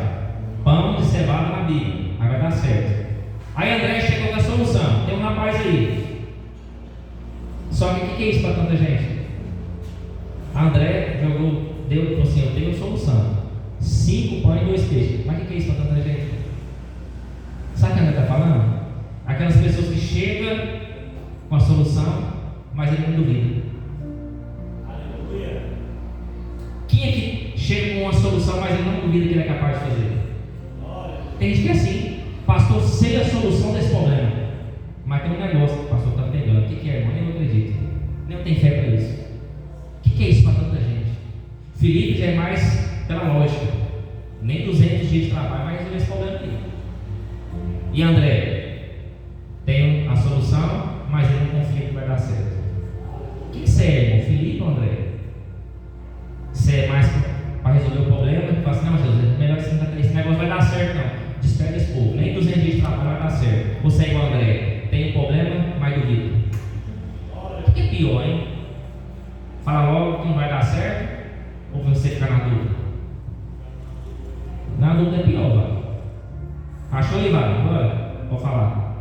Pão de cevada na Bíblia, aí vai dar certo. Aí André chegou com a solução. Tem um rapaz aí. Só que o que é isso para tanta gente? André falou assim: eu tenho a solução. 5 pães e 2 peixes. Mas o que é isso para tanta gente? Sabe o que a André está falando? Aquelas pessoas que chegam com a solução, mas ele não duvida. Aleluia. Quem é que chega com uma solução, mas ele não duvida que ele é capaz de fazer? Tem gente que é assim: pastor, sei a solução desse problema, mas tem um negócio que o pastor está pegando. O que é, irmão? Eu não acredito. Nem eu tenho fé para isso. O que é isso para tanta gente? Felipe já é mais pela lógica. Nem 200 dias de trabalho vai resolver esse problema aqui. E André tem a solução, mas ele não confia que vai dar certo. Quem você é, irmão? Felipe ou André? Você é mais para resolver o problema? Que fala assim: não, Jesus, melhor que você não, esse negócio vai dar certo, não. Despega esse povo. Nem 200 dias de trabalho vai dar certo. Você é igual André. Tem um problema, mas duvida. O que é pior, hein? Fala logo que não vai dar certo, ou você ficar na dúvida? Na dúvida é pior, vai. Achou aí, vai? Agora, vou falar.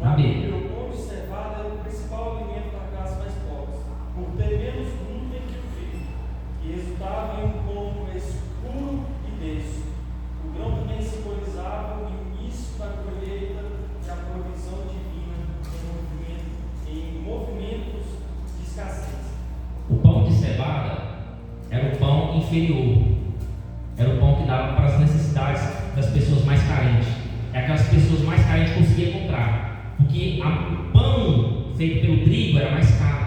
Na Bíblia. O pão de cevada é o principal alimento da classe mais pobre. inferior. Era o pão que dava para as necessidades das pessoas mais carentes. É aquelas pessoas mais carentes conseguiam comprar, porque o pão feito pelo trigo era mais caro.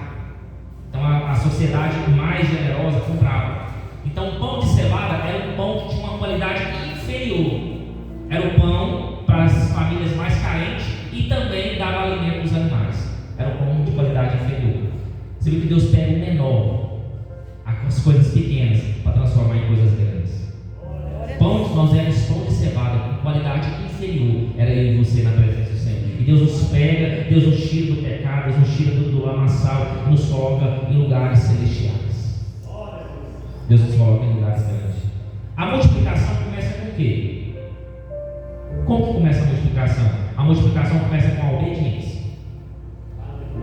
Então a sociedade mais generosa comprava. Então o pão de cevada era um pão que tinha uma qualidade inferior. Era o pão para as famílias mais carentes e também dava alimento aos animais. Era um pão de qualidade inferior. Você viu que Deus pega o menor, as coisas pequenas, para transformar em coisas grandes. Pão, nós éramos pão de cevada com qualidade inferior. Era eu e você na presença do Senhor. E Deus nos pega, Deus nos tira do pecado, Deus nos tira do lamaçal e nos coloca em lugares celestiais. Deus nos coloca em lugares grandes. A multiplicação começa com o quê? Como que começa a multiplicação? A multiplicação começa com a obediência.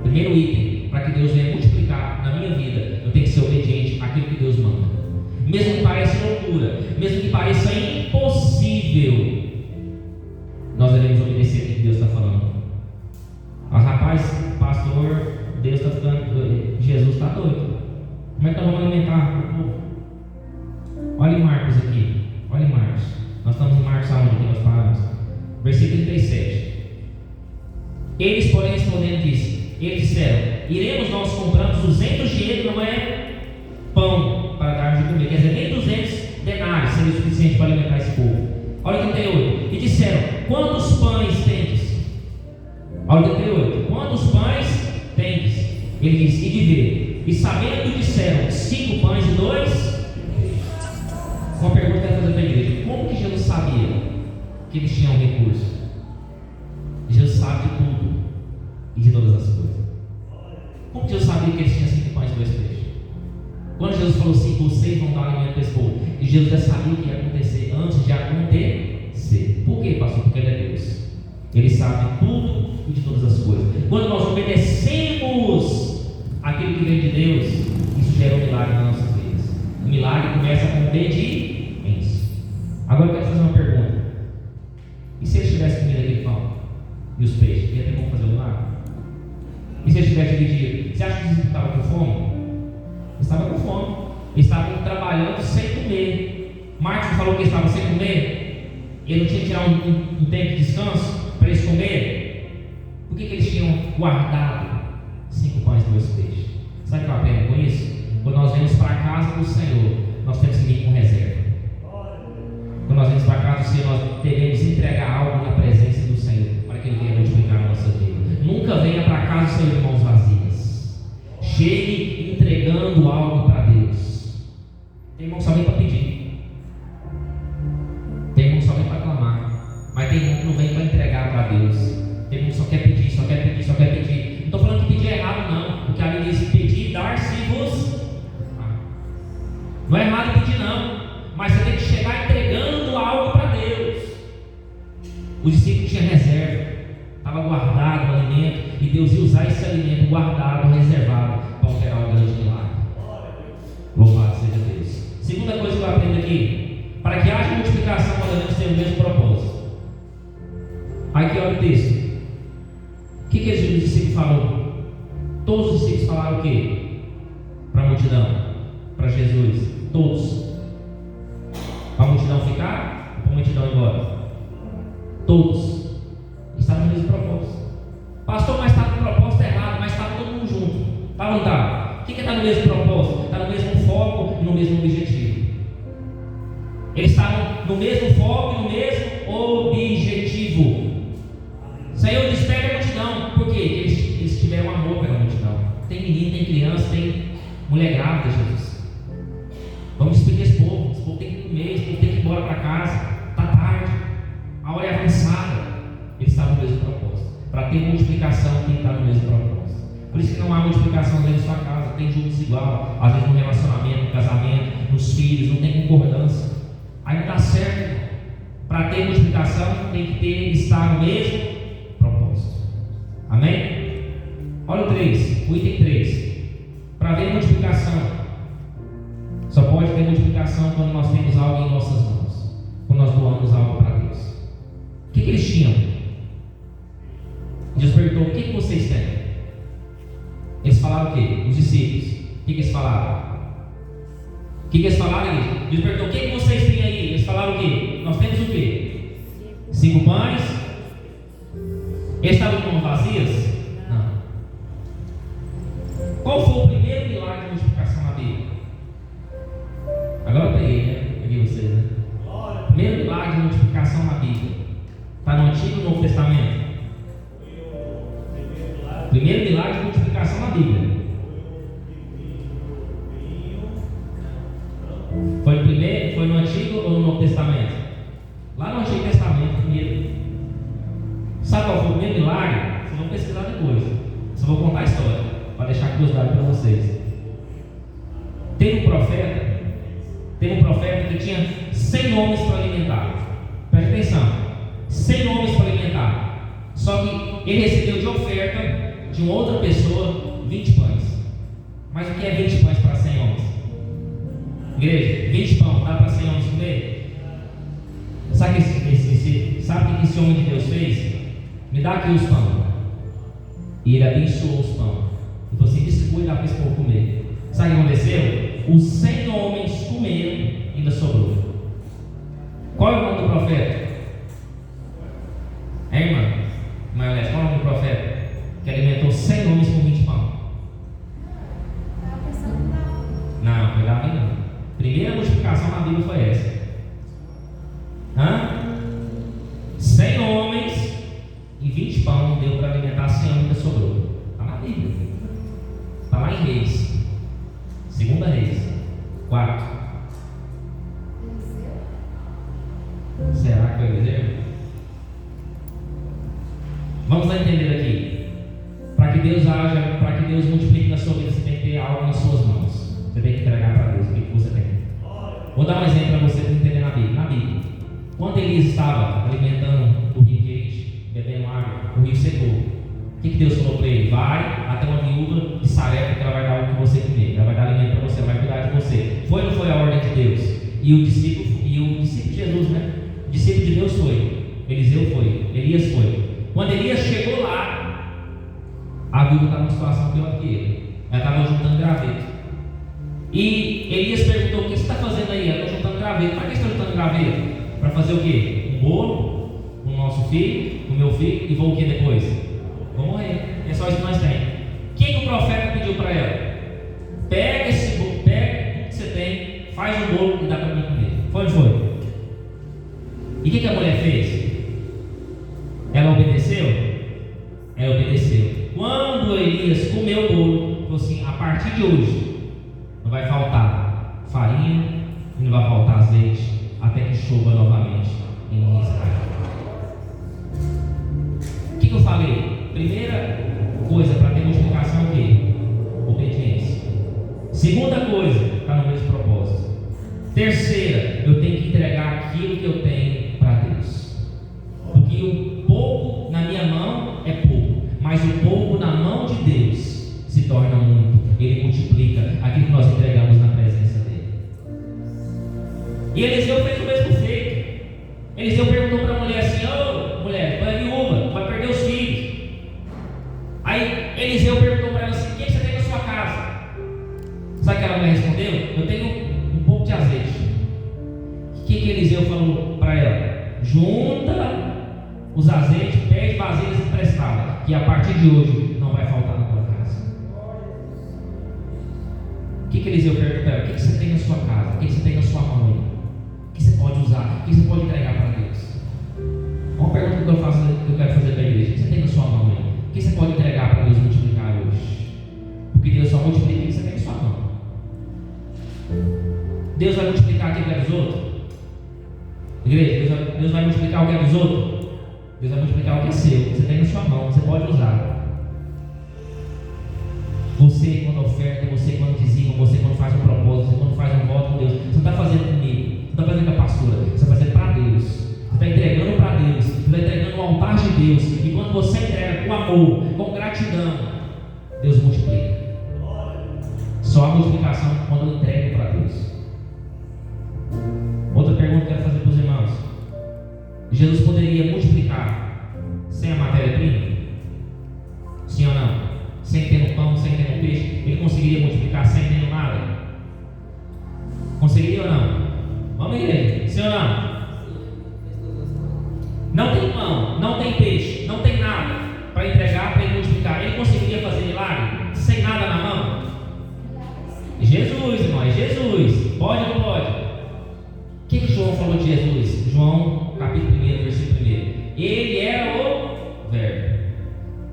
Primeiro item, para que Deus venha multiplicar na minha vida, eu tenho que ser obediente àquilo que Deus manda. Mesmo que pareça loucura, mesmo que pareça impossível, nós devemos obedecer o que Deus está falando. Rapaz, pastor, Deus está ficando, Jesus está doido. Como é que nós vamos alimentar o povo? Olha em Marcos aqui, olha em Marcos. Nós estamos em Marcos aonde que nós paramos? Versículo 37. Eles, porém, respondendo, eles disseram: iremos nós compramos 200 dinheiros, não é pão para dar de comer. Quer dizer, nem 200 denários seria o suficiente para alimentar esse povo. Olha o 38. E disseram: quantos pães tendes? Olha o 38. Quantos pães tendes? Ele diz: e de ver. E sabendo, disseram: 5 pães e 2. Uma pergunta que eu vou fazer para a igreja: como que Jesus sabia que eles tinham recurso? Jesus sabe de tudo e de todas as coisas. Como que Jesus sabia que eles tinham 5 pães e 2 peixes? Quando Jesus falou assim: vocês vão dar alimento para esse povo, e Jesus já sabia o que ia acontecer antes de acontecer. Por quê, pastor? Porque Ele é Deus. Ele sabe tudo e de todas as coisas. Quando nós obedecemos aquilo que vem de Deus, isso gera um milagre nas nossas vidas. O milagre começa com obediência. Agora eu quero fazer uma pergunta: e se eles tivessem comido aquele pão e os peixes? Ia ter como fazer um milagre? E se eles tivessem dividido? Você acha que eles estavam com fome? Eles estavam com fome. Eles estavam trabalhando sem comer. Marcos falou que eles estavam sem comer. Ele não tinha que tirar um tempo de descanso para eles comerem. Por que eles tinham guardado 5 pães e 2 peixes? Sabe o que eu aprendo com isso? Quando nós vamos para a casa do Senhor, nós temos que vir com reserva. Quando nós vamos para a casa do Senhor, nós devemos entregar algo na presença do Senhor, para que Ele venha multiplicar a nossa vida. Nunca venha para a casa do Senhor de mãos vazias. Chegue entregando algo para Deus. Tem irmão só vem para pedir. Tem irmão só vem para clamar. Mas tem irmão que não vem para entregar para Deus. Tem irmão que só quer pedir, só quer pedir, só quer pedir. Não estou falando que pedir é errado, não. Porque a Bíblia diz: pedir, dar-se-vos. Não é errado pedir, não. Mas você tem que chegar entregando algo para Deus. Os discípulos tinham reserva, estava guardado o alimento, e Deus ia usar esse alimento guardado, reservado, para operar um grande milagre. Louvado seja Deus. Segunda coisa que eu aprendo aqui: para que haja multiplicação, nós devemos ter o mesmo propósito. Aqui olha o texto. O que esse discípulo falou? Todos os discípulos falaram o quê? Para a multidão, para Jesus, todos. Para a multidão ficar ou para a multidão ir embora? Todos estavam no mesmo propósito. Pastor, mas está no propósito errado, mas está todo mundo junto. Para onde está? O que está no mesmo propósito? Está no mesmo foco e no mesmo objetivo. Eles estavam no mesmo foco e no mesmo objetivo. Senhor, desperta a multidão. Por quê? Eles tiveram amor pela multidão. Tem menino, tem criança, tem mulher grávida, Jesus. Vamos despedir esse povo. Esse povo tem que comer, esse povo tem que ir embora para casa. Está tarde, a hora é avançada. Eles estavam no mesmo propósito. Para ter multiplicação, tem que estar no mesmo propósito. Por isso que não há multiplicação dentro da sua casa. Tem junto desigual. Às vezes no relacionamento, no casamento, nos filhos, não tem concordância. Aí não está certo. Para ter multiplicação, tem que estar no mesmo propósito. Amém? Olha o 3, o item 3. Para ver multiplicação, só pode ter multiplicação quando nós temos algo em nossas mãos, quando nós doamos algo para Deus. O que eles tinham? Jesus perguntou: o que vocês têm? Eles falaram o quê? Os discípulos. O que eles falaram? que eles falaram, igreja? Eles perguntou: o que vocês têm aí? Eles falaram o quê? Nós temos o quê? 5 pães. Eles estavam com mãos vazias? Não. Qual foi o primeiro milagre de multiplicação na Bíblia? Agora eu peguei, né? Peguei vocês, né? O primeiro milagre de multiplicação na Bíblia está no Antigo e Novo Testamento. O primeiro milagre de multiplicação na Bíblia foi no Antigo ou no Novo Testamento? Lá no Antigo Testamento, primeiro. Sabe qual foi o primeiro milagre? Vocês vão pesquisar depois. Só vou contar a história, para deixar a curiosidade para vocês. Teve um profeta que tinha 100 homens para alimentar. Preste atenção, 100 homens para alimentar. Só que ele recebeu de oferta de uma outra pessoa 20 pães. Mas o que é 20 pães para 100 homens? Igreja, 20 pães dá para 100 homens comer? Sabe o que esse homem de Deus fez? Me dá aqui os pães. E ele abençoou os pães. E falou assim: distribui e dá para esse povo comer. Sabe o que aconteceu? Os 100 homens comeram e ainda sobrou. Qual é o nome do profeta? É, irmã? Maionese, qual é o nome do profeta? Que alimentou 100 homens com 20 pães. Não, foi Davi não. Primeira multiplicação na Bíblia foi essa. 100 homens e 20 pães deu para alimentar 100 homens e ainda sobrou. Está na Bíblia. Está lá em Reis. 2 Reis 4. Será que foi Eliseu? Vamos lá entender aqui. Para que Deus haja, para que Deus multiplique na sua vida, você tem que ter algo nas suas mãos. Você tem que entregar para Deus o que você tem. Vou dar um exemplo para você entender na Bíblia. Quando Elias estava alimentando o rio quente, bebendo água, o rio secou. O que Deus falou para ele? Vai até uma viúva de Sarepta, que ela vai dar o que você comer. Ela vai dar alimento para você, ela vai cuidar de você. Foi ou não foi a ordem de Deus? E o discípulo de Jesus, né? O discípulo de Deus foi. Eliseu foi. Elias foi. Quando Elias chegou lá, a viúva estava numa situação pior que ele. Ela estava juntando graveto. E Elias perguntou: o que você está fazendo aí? Ela está juntando graveto. Para que você está juntando graveto? Para fazer o quê? Um bolo, o nosso filho, o meu filho, e vou o que depois? Vou morrer. É só isso que nós temos. O que o profeta pediu para ela? Pega esse bolo, pega o que você tem, faz um bolo e dá para mim comer. Foi ou não foi? E o que a mulher fez? Ela obedeceu? Ela obedeceu. Quando Elias comeu o bolo, falou assim: a partir de hoje não vai faltar farinha e não vai faltar azeite até que chova novamente em Israel. O que eu falei? Primeira coisa para ter multiplicação é o quê? Obediência. Segunda coisa, está no mesmo propósito. Terceira, eu tenho que entregar aquilo que eu tenho para Deus. Porque o pouco na minha mão é pouco, mas o pouco na mão de Deus se torna muito. Ele multiplica aquilo que nós entregamos na presença dele. E Eliseu fez o mesmo feito. Eliseu perguntou para a mulher assim: ô mulher, tu é viúva, vai perder os filhos. Aí Eliseu perguntou para ela assim: o que você tem na sua casa? Sabe o que a mulher respondeu? Eu tenho um pouco de azeite. O que Eliseu falou para ela? Junta os azeites, pede vasilhas emprestadas, que a partir de hoje não vai faltar na tua casa. O que Eliseu perguntou para ela? O que você tem na sua casa? O que você tem na sua mão aí? O que você pode usar? O que você pode entregar para Deus? Uma pergunta que eu quero fazer para a igreja: o que você tem na sua mão aí? O que você pode entregar para Deus multiplicar hoje? Porque Deus só multiplica o que você tem na sua mão. Deus vai multiplicar aquilo que é dos outros? Igreja, Deus vai multiplicar o que é dos outros? Deus vai multiplicar o que é seu, o que você tem na sua mão, você pode usar. Você quando oferta, você quando dizima, você quando faz um propósito, você quando faz um voto com Deus, você não está fazendo comigo, você não está fazendo com a pastora, você está fazendo para Deus. Você está entregando para Deus, você está entregando no altar de Deus. E quando você entrega com amor, com gratidão, Deus multiplica. Só a multiplicação quando eu entrego para Deus. Outra pergunta que eu quero fazer para os irmãos: Jesus poderia multiplicar sem a matéria-prima? Sim ou não? Sem ter no pão, sem ter no peixe? Ele conseguiria multiplicar sem ter nada?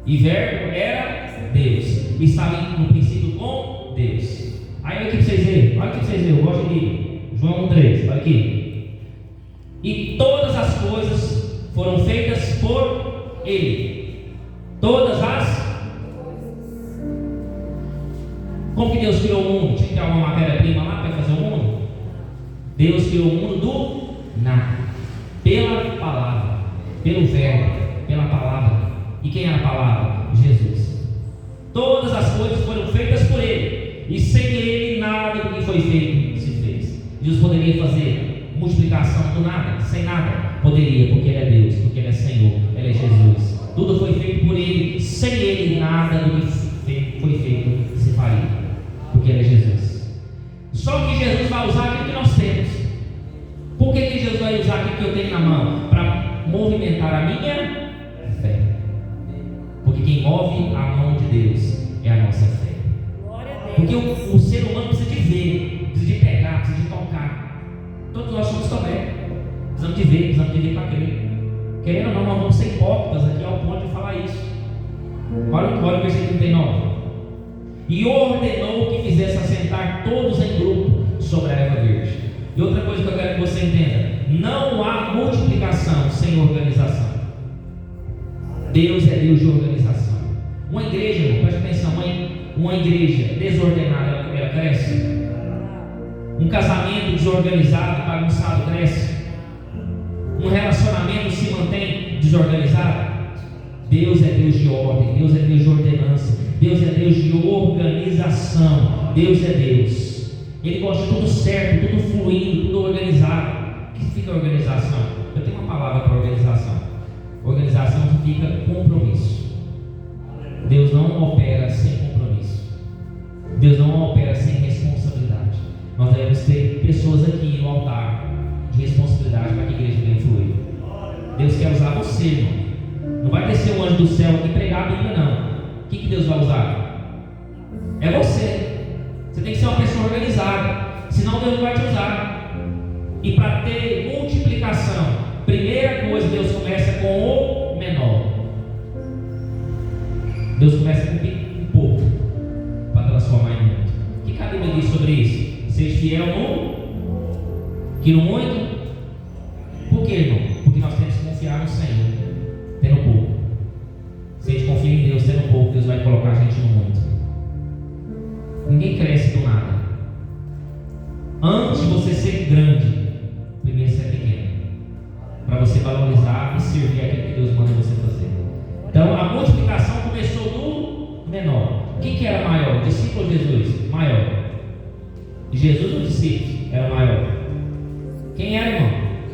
E verbo era Deus. E estava no princípio com Deus. Aí olha aqui para vocês verem. Olha aqui para vocês verem. Eu gosto de ler. João 1,3. Olha aqui. E todas as coisas foram feitas por Ele. Todas as. Como que Deus criou o mundo? Tinha que ter alguma matéria-prima lá para fazer o mundo? Deus criou o mundo do nada. Pela palavra. Pelo verbo. Pela palavra. E quem era a palavra? Jesus. Todas as coisas foram feitas por Ele. E sem Ele nada do que foi feito se fez. Deus poderia fazer multiplicação do nada? Sem nada? Poderia, porque Ele é Deus, porque Ele é Senhor, Ele é Jesus. Tudo foi feito por Ele. Sem Ele nada do que foi feito se faria, porque Ele é Jesus. Só que Jesus vai usar aquilo que nós temos. Por que Jesus vai usar aquilo que eu tenho na mão? Para movimentar a minha fé. Porque quem move a mão de Deus é a nossa fé. Porque o ser humano precisa de ver, precisa de pegar, precisa de tocar. Todos nós somos Tomé. Precisamos de ver para crer. Querendo ou não, nós vamos ser hipócritas aqui ao ponto de falar isso. Olha o versículo 39. E ordenou que fizesse assentar todos em grupo sobre a erva verde. E outra coisa que eu quero que você entenda: não há multiplicação sem organização. Deus é Deus de organização. Uma igreja, irmão, preste atenção, uma igreja desordenada, ela cresce. Um casamento desorganizado, bagunçado, cresce. Um relacionamento se mantém desorganizado. Deus é Deus de ordem, Deus é Deus de ordenança, Deus é Deus de organização. Deus é Deus. Ele gosta de tudo certo, tudo fluindo, tudo organizado. O que significa organização? Eu tenho uma palavra para organização. Organização significa compromisso. Deus não opera sem compromisso. Deus não opera sem responsabilidade. Nós devemos ter pessoas aqui no altar de responsabilidade para que a igreja venha fluir. Deus quer usar você, irmão. Não vai descer um anjo do céu aqui pregar a Bíblia, não. O que Deus vai usar? É você. Você tem que ser uma pessoa organizada, senão Deus não vai te usar. E para ter multiplicação, primeira coisa, Deus começa com o menor. Deus começa com um pouco, para transformar em muito. O que a Bíblia diz sobre isso? Seja fiel no que no muito. Por quê, irmão? Porque nós temos que confiar no Senhor, tendo pouco. Se a gente confia em Deus, tendo pouco, Deus vai colocar a gente no muito. Ninguém cresce do nada. Antes de você ser grande, primeiro ser pequeno, para você valorizar e servir aquilo que Deus manda você fazer. Então a multiplicação começou do menor. Quem que era maior? O discípulo ou Jesus? Maior. Jesus ou discípulo? Era maior. Quem era, irmão?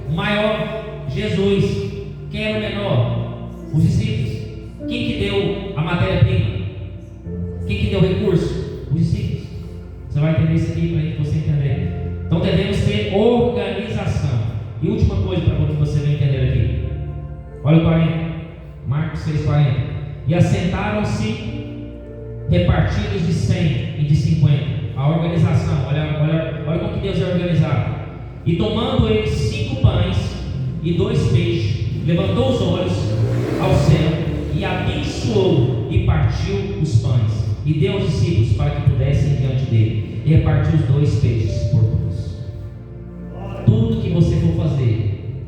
O maior, Jesus. Quem era o menor? Os discípulos. Quem que deu a matéria-prima? Quem que deu o recurso? Os discípulos. Você vai entender isso aqui para você entender. Então devemos ter organização. E última coisa para que você vai entender aqui. Olha o 40. Marcos 6,40. E assentaram-se repartidos de 100 e de 50. A organização. Olha como que Deus é organizado. E tomando eles 5 pães e 2 peixes, levantou os olhos ao céu e abençoou e partiu os pães. E deu aos discípulos para que pudessem diante dele. E repartiu os 2 peixes por todos. Tudo que você for fazer,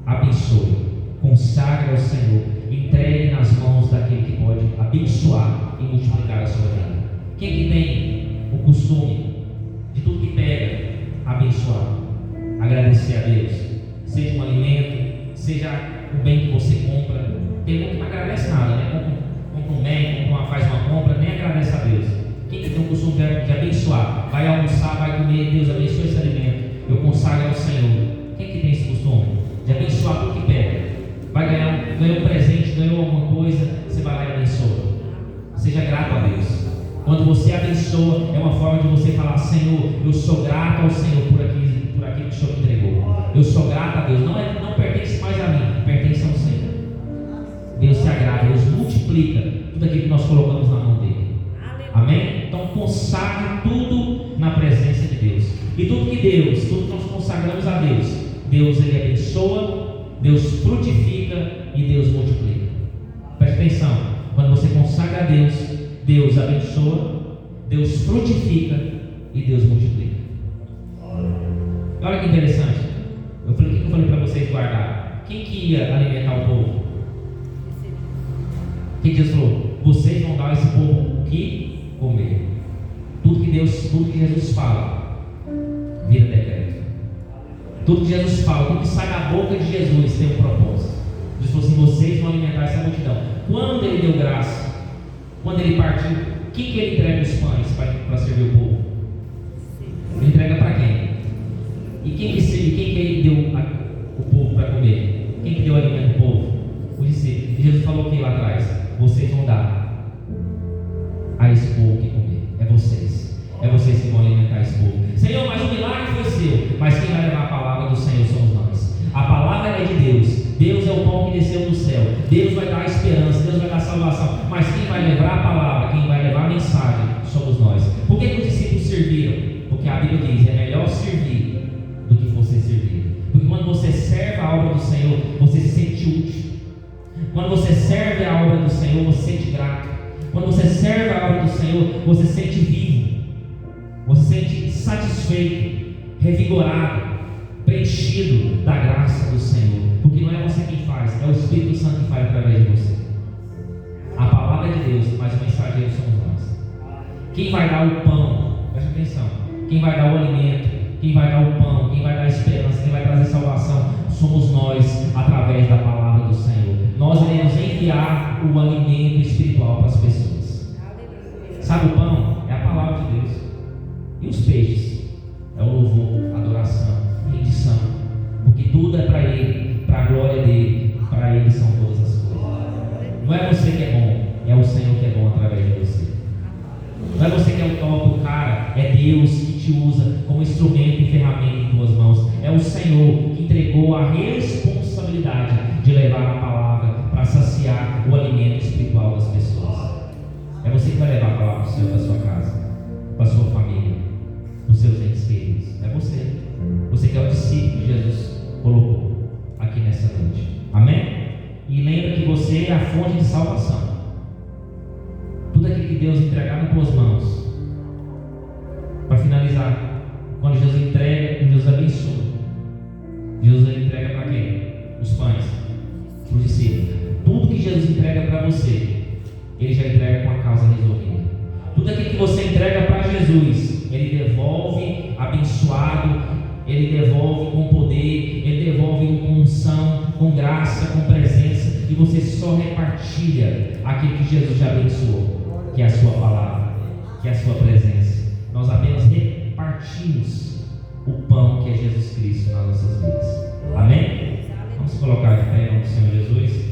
abençoe, consagre ao Senhor, entregue nas mãos daquele que pode abençoar e multiplicar a sua vida. Quem que tem o costume de tudo que pega, abençoar, agradecer a Deus, seja um alimento, seja o bem que você compra. Tem muito que não agradece nada, né? Compra um bem, faz uma compra, nem agradece a Deus. Quem que tem o costume de abençoar? Vai almoçar, vai comer, Deus abençoe esse alimento, eu consagro ao Senhor. Quem que tem esse costume de abençoar tudo que pega? Vai ganhou um presente, ganhou alguma coisa, você vai lá e abençoa. Seja grato a Deus. Quando você abençoa, é uma forma de você falar: Senhor, eu sou grato ao Senhor por aquilo que o Senhor me entregou. Eu sou grato a Deus. Não pertence mais a mim, pertence ao Senhor. Deus se agrada, Deus multiplica tudo aquilo que nós colocamos na mão dele. Amém? Então consagre tudo na presença de Deus. E tudo que nós consagramos a Deus, Deus ele abençoa, Deus frutifica e Deus multiplica. Preste atenção, quando você Deus, Deus abençoa, Deus frutifica e Deus multiplica. Olha que interessante. O que eu falei para vocês guardar? Quem que ia alimentar o povo? Quem Deus falou? Vocês vão dar a esse povo o que comer. Tudo que Jesus fala, vira decreto. Tudo que Jesus fala, tudo que sai da boca de Jesus tem um propósito. Jesus falou assim: vocês vão alimentar essa multidão. Quando ele deu graça, quando ele partiu, quem que ele entrega os pães para servir o povo? Ele entrega para quem? E quem que ele deu o povo para comer? Quem que deu alimento ao povo? Os discípulos. E Jesus falou o que lá atrás? Vocês vão dar a esse povo que comer. É vocês. É vocês que vão alimentar esse povo. Senhor, mas o milagre foi seu. Mas quem vai levar a palavra do Senhor somos nós. A palavra é de Deus. Deus é o pão que desceu do céu. Deus vai dar a esperança. Deus vai dar a salvação. Mas quem vai levar a palavra, quem vai levar a mensagem, somos nós. Por que os discípulos serviram? Porque a Bíblia diz: é melhor servir do que você servir. Porque quando você serve a obra do Senhor, você se sente útil. Quando você serve a obra do Senhor, você se sente grato. Quando você serve a obra do Senhor, você se sente vivo. Você se sente satisfeito, revigorado, preenchido da graça do Senhor. Porque não é você quem faz, é o Espírito Santo que faz através de você. A palavra é de Deus, mas o mensageiro somos nós. Quem vai dar o pão, preste atenção, quem vai dar o alimento, quem vai dar o pão, quem vai dar a esperança, quem vai trazer salvação, somos nós, através da palavra do Senhor. Nós iremos enviar o alimento espiritual para as pessoas. Sabe, o pão é a palavra de Deus. E os peixes é o louvor, adoração, rendição. Porque tudo é para Ele, para a glória dele. Para Ele são todas as coisas. Não é você que é bom, é o Senhor que é bom através de você. Não é você que é o top, o cara, é Deus que te usa como instrumento e ferramenta em tuas mãos. É o Senhor que entregou a responsabilidade de levar a palavra para saciar o alimento espiritual das pessoas. É você que vai levar a palavra para o Senhor, para a sua casa, para a sua família, para os seus entes queridos. É você. Você que é o discípulo que Jesus colocou aqui nessa noite. Amém? E lembra que você é a fonte de salvação. Tudo aquilo que Deus entregar nas tuas mãos. Para finalizar, quando Jesus entrega, Jesus abençoa. Jesus entrega para quem? Os pães, para os discípulos. Tudo que Jesus entrega para você, Ele já entrega com a causa resolvida. Tudo aquilo que você entrega para Jesus, Ele devolve abençoado, Ele devolve com poder, Ele devolve com unção, com graça, com presença, e você só repartilha aquilo que Jesus já abençoou, que é a sua palavra, que é a sua presença. Nós apenas repartimos o pão que é Jesus Cristo nas nossas vidas. Amém? Vamos colocar de pé em nome do Senhor Jesus.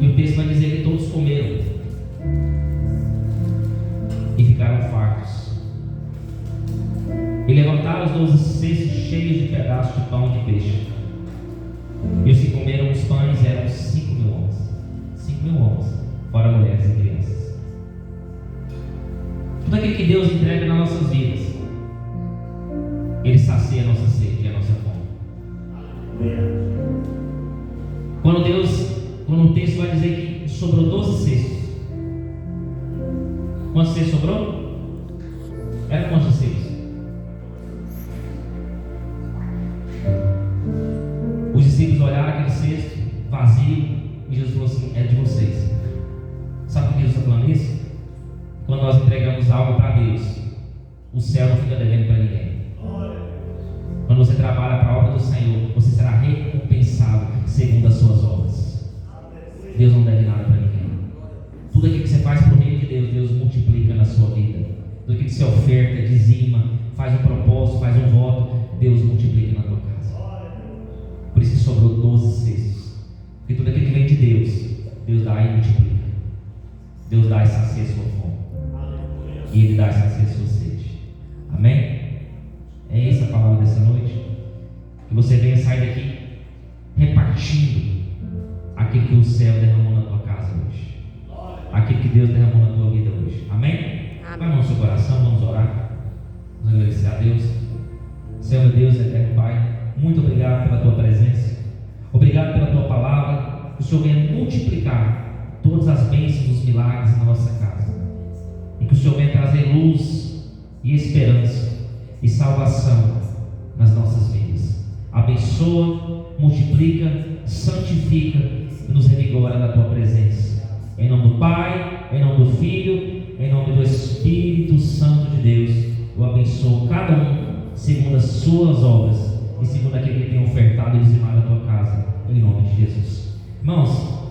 E o texto vai dizer que todos comeram e ficaram fartos. E levantaram os 12 cestos cheios de pedaços de pão e de peixe. E os que comeram os pães eram 5.000 homens. 5.000 homens, fora mulheres e crianças. Tudo aquilo que Deus entrega nas nossas vidas, Ele sacia a nossa sede e a nossa fome. Quando o texto vai dizer que sobrou 12 cestos. Quantos cestos sobrou? Era quantos cestos? Os discípulos olharam aquele cesto vazio e Jesus falou assim: é de vocês. Sabe por que Jesus está falando isso? Quando nós entregamos algo para Deus, o céu não fica devendo para ninguém. Quando você trabalha para a obra do Senhor, você será recompensado segundo as suas obras. Deus não deve nada para ninguém. Tudo aquilo que você faz para o reino de Deus, Deus multiplica na sua vida. Tudo aquilo que você oferta, dizima, faz um propósito, faz um voto, Deus multiplica na tua casa. Por isso que sobrou 12 cestos. Porque tudo aquilo que vem de Deus, Deus dá e multiplica. Deus dá e sacia a sua fome. E Ele dá e sacia a sua sede. Amém? É essa a palavra dessa noite. Que você venha sair daqui repartindo aquilo que o céu derramou na tua casa hoje. Aquilo que Deus derramou na tua vida hoje. Amém? Vai no seu coração, vamos orar. Vamos agradecer a Deus. Senhor meu Deus, eterno Pai, muito obrigado pela Tua presença. Obrigado pela Tua palavra. Que o Senhor venha multiplicar todas as bênçãos dos milagres na nossa casa. E que o Senhor venha trazer luz e esperança e salvação nas nossas vidas. Abençoa, multiplica, santifica e nos revigora na Tua presença. Em nome do Pai, em nome do Filho, em nome do Espírito Santo de Deus, eu abençoo cada um segundo as suas obras e segundo aquilo que tem ofertado e dizimado a tua casa, em nome de Jesus. Irmãos,